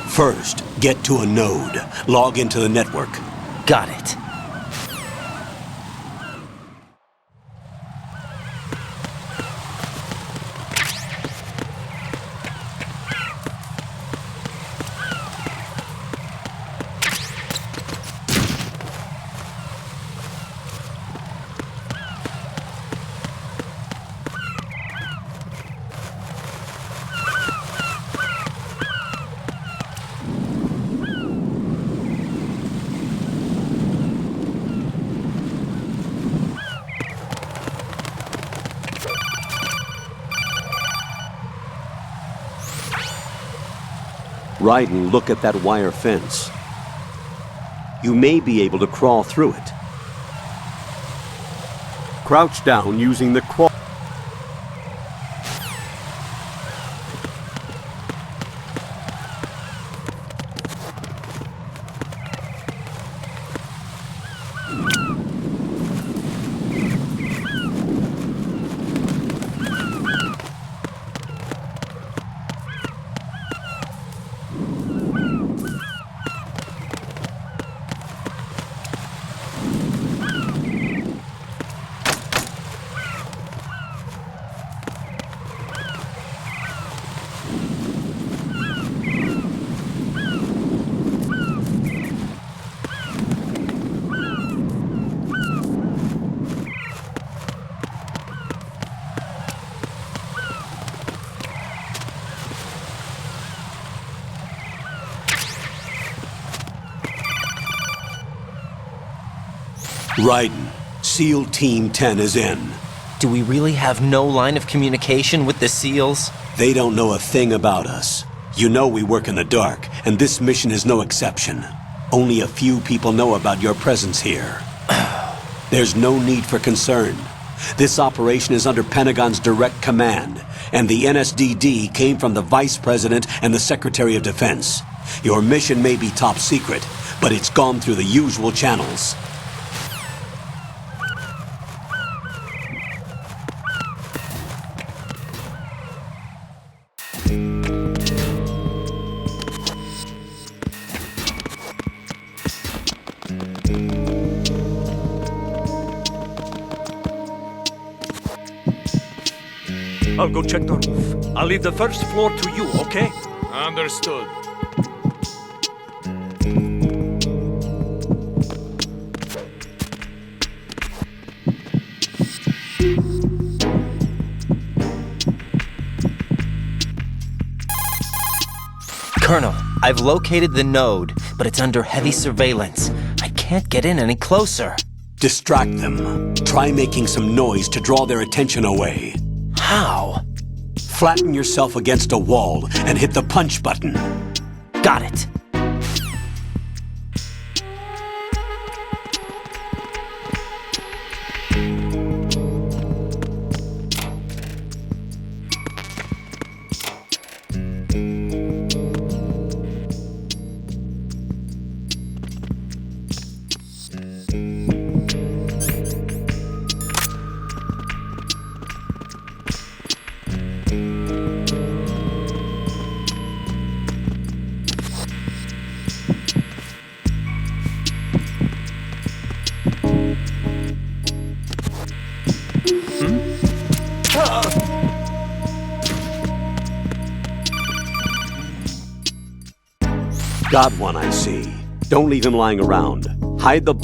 First, get to a node. Log into the network. Got it. Raiden, look at that wire fence. You may be able to crawl through it. Crouch down using the crawl. Raiden, SEAL Team 10 is in. Do we really have no line of communication with the SEALs? They don't know a thing about us. You know we work in the dark, and this mission is no exception. Only a few people know about your presence here. There's no need for concern. This operation is under Pentagon's direct command, and the NSDD came from the Vice President and the Secretary of Defense. Your mission may be top secret, but it's gone through the usual channels. I'll go check the roof. I'll leave the first floor to you, okay? Understood. Colonel, I've located the node, but it's under heavy surveillance. I can't get in any closer. Distract them. Try making some noise to draw their attention away. How? Flatten yourself against a wall and hit the punch button. Got it. Got one, I see. Don't leave him lying around. Hide the...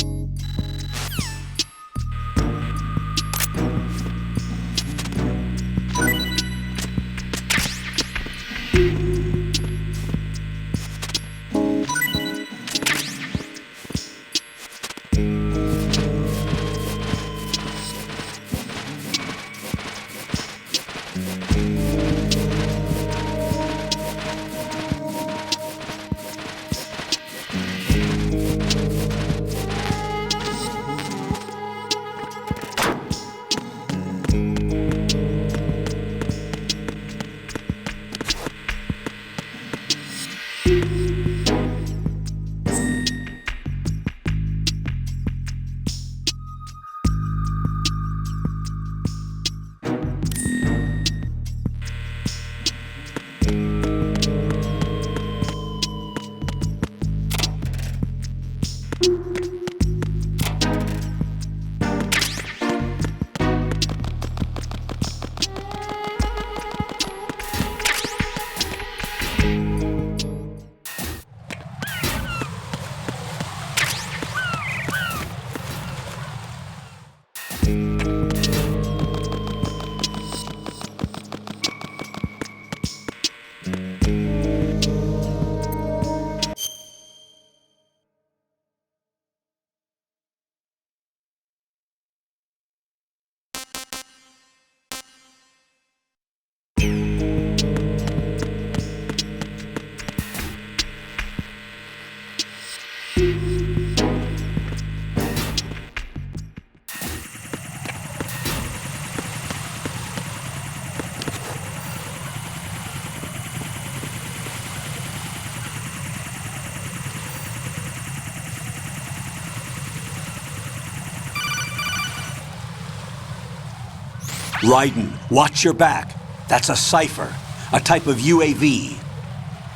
Raiden, watch your back. That's a Cypher, a type of UAV.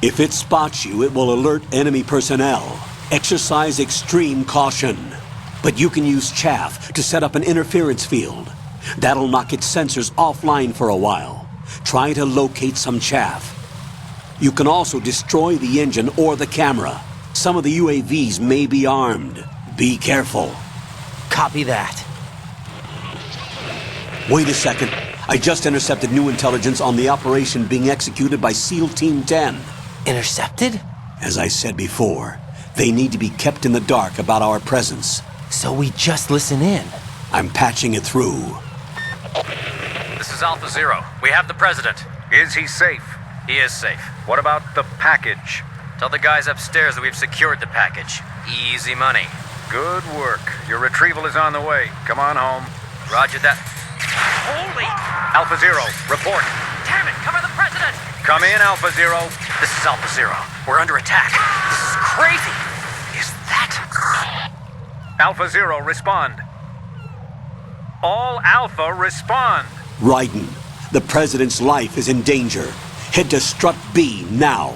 If it spots you, it will alert enemy personnel. Exercise extreme caution. But you can use chaff to set up an interference field. That'll knock its sensors offline for a while. Try to locate some chaff. You can also destroy the engine or the camera. Some of the UAVs may be armed. Be careful. Copy that. Wait a second. I just intercepted new intelligence on the operation being executed by SEAL Team 10. Intercepted? As I said before, they need to be kept in the dark about our presence. So we just listen in. I'm patching it through. This is Alpha Zero. We have the president. Is he safe? He is safe. What about the package? Tell the guys upstairs that we've secured the package. Easy money. Good work. Your retrieval is on the way. Come on home. Roger that. Holy! Alpha Zero, report. Damn it, cover the president! Come in, Alpha Zero. This is Alpha Zero. We're under attack. This is crazy. Is that... Alpha Zero, respond. All Alpha, respond. Raiden, the President's life is in danger. Head to Strut B now.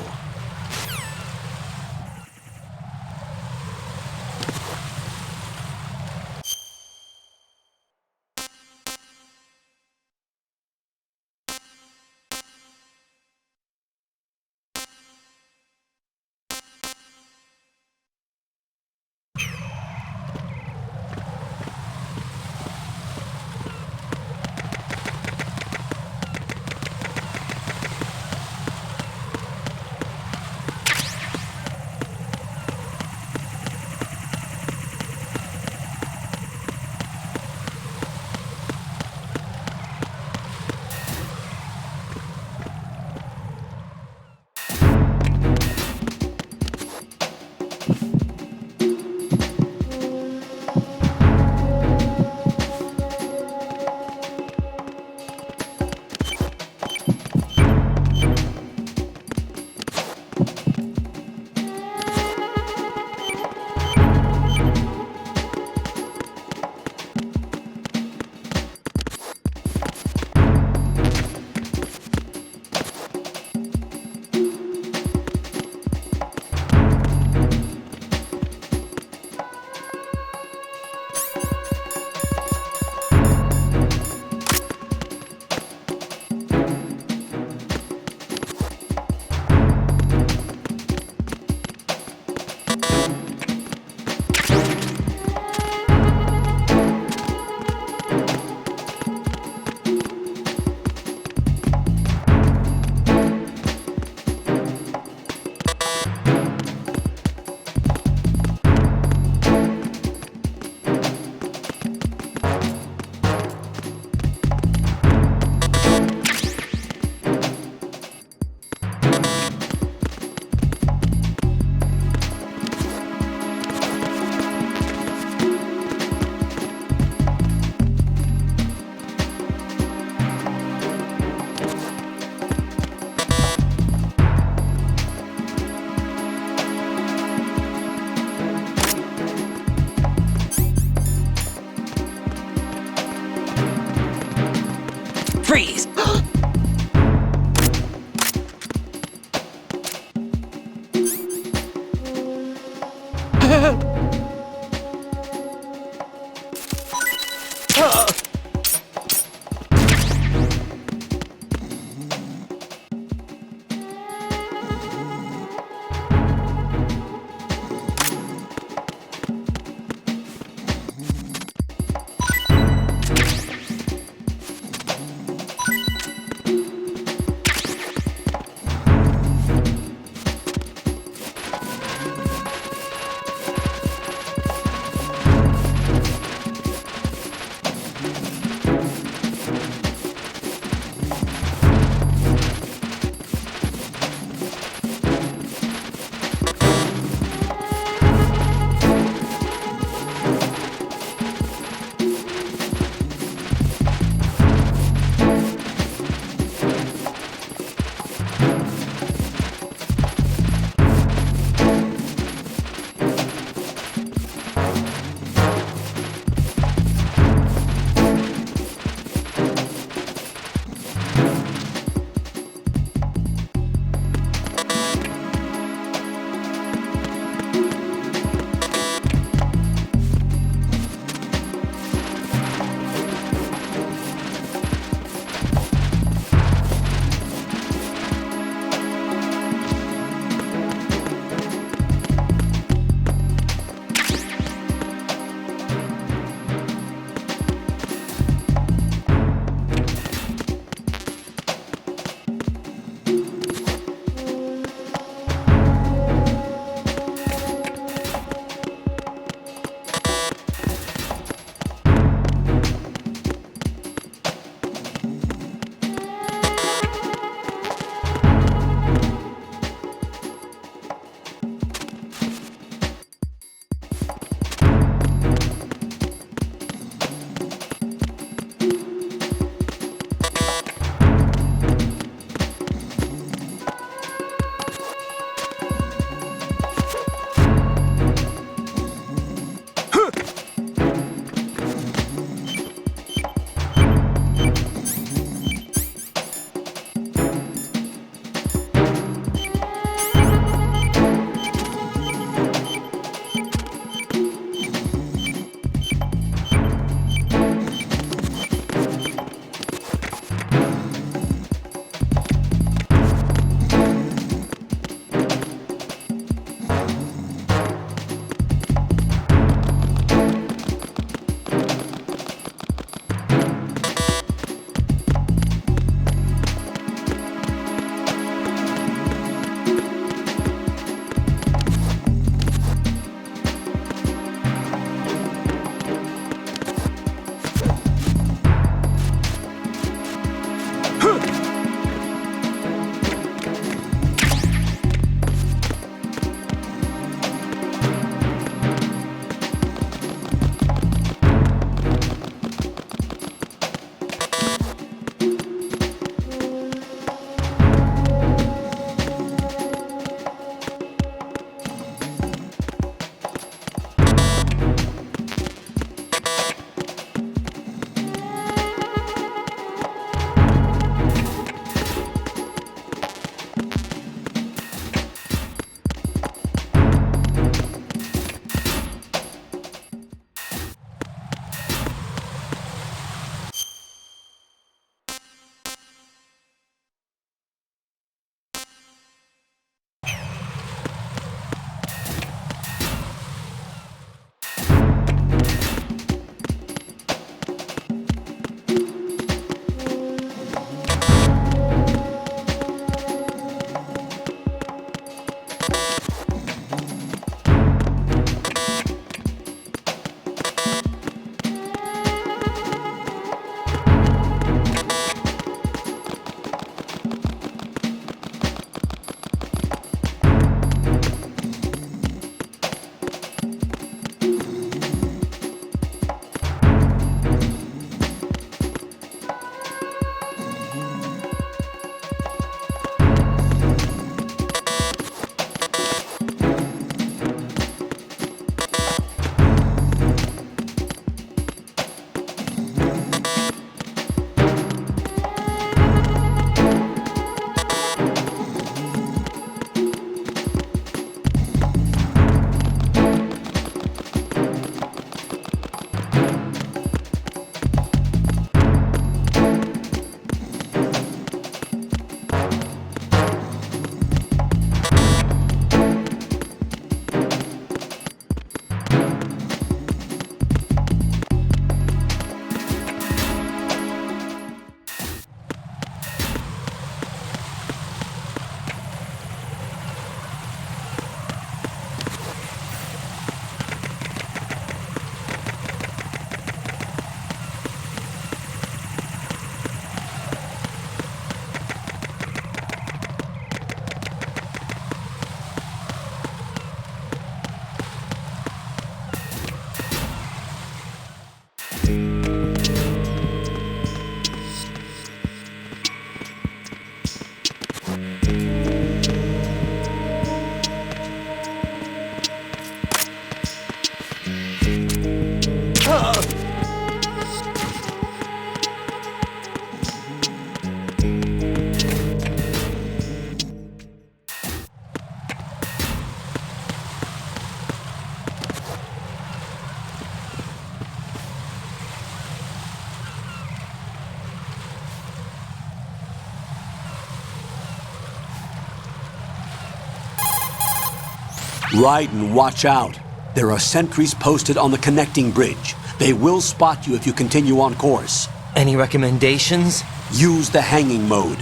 Raiden, watch out. There are sentries posted on the connecting bridge. They will spot you if you continue on course. Any recommendations? Use the hanging mode.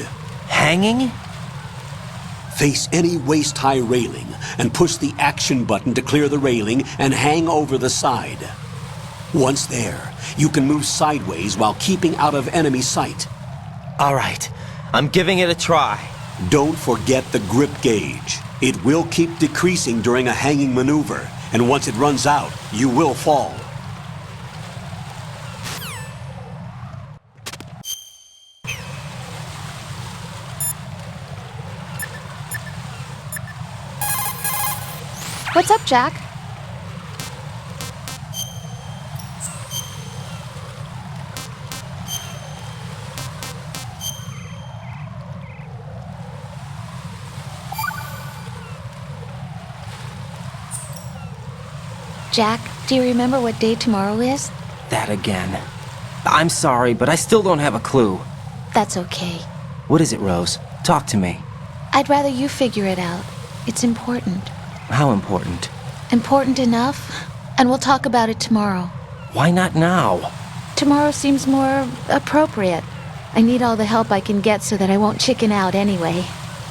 Hanging? Face any waist-high railing and push the action button to clear the railing and hang over the side. Once there, you can move sideways while keeping out of enemy sight. All right, I'm giving it a try. Don't forget the grip gauge. It will keep decreasing during a hanging maneuver, and once it runs out, you will fall. What's up, Jack? Jack, do you remember what day tomorrow is? That again. I'm sorry, but I still don't have a clue. That's okay. What is it, Rose? Talk to me. I'd rather you figure it out. It's important. How important? Important enough? And we'll talk about it tomorrow. Why not now? Tomorrow seems more appropriate. I need all the help I can get so that I won't chicken out anyway.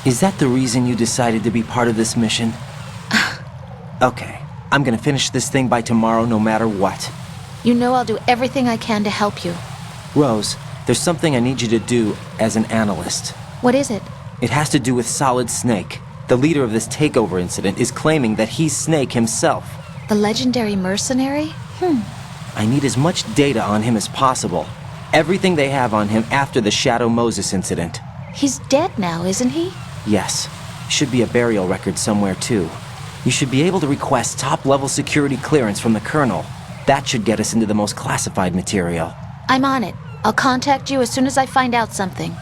Is that the reason you decided to be part of this mission? Okay, I'm gonna finish this thing by tomorrow no matter what. You know I'll do everything I can to help you. Rose, there's something I need you to do as an analyst. What is it? It has to do with Solid Snake. The leader of this takeover incident is claiming that he's Snake himself. The legendary mercenary? I need as much data on him as possible. Everything they have on him after the Shadow Moses incident. He's dead now, isn't he? Yes. Should be a burial record somewhere, too. You should be able to request top-level security clearance from the Colonel. That should get us into the most classified material. I'm on it. I'll contact you as soon as I find out something.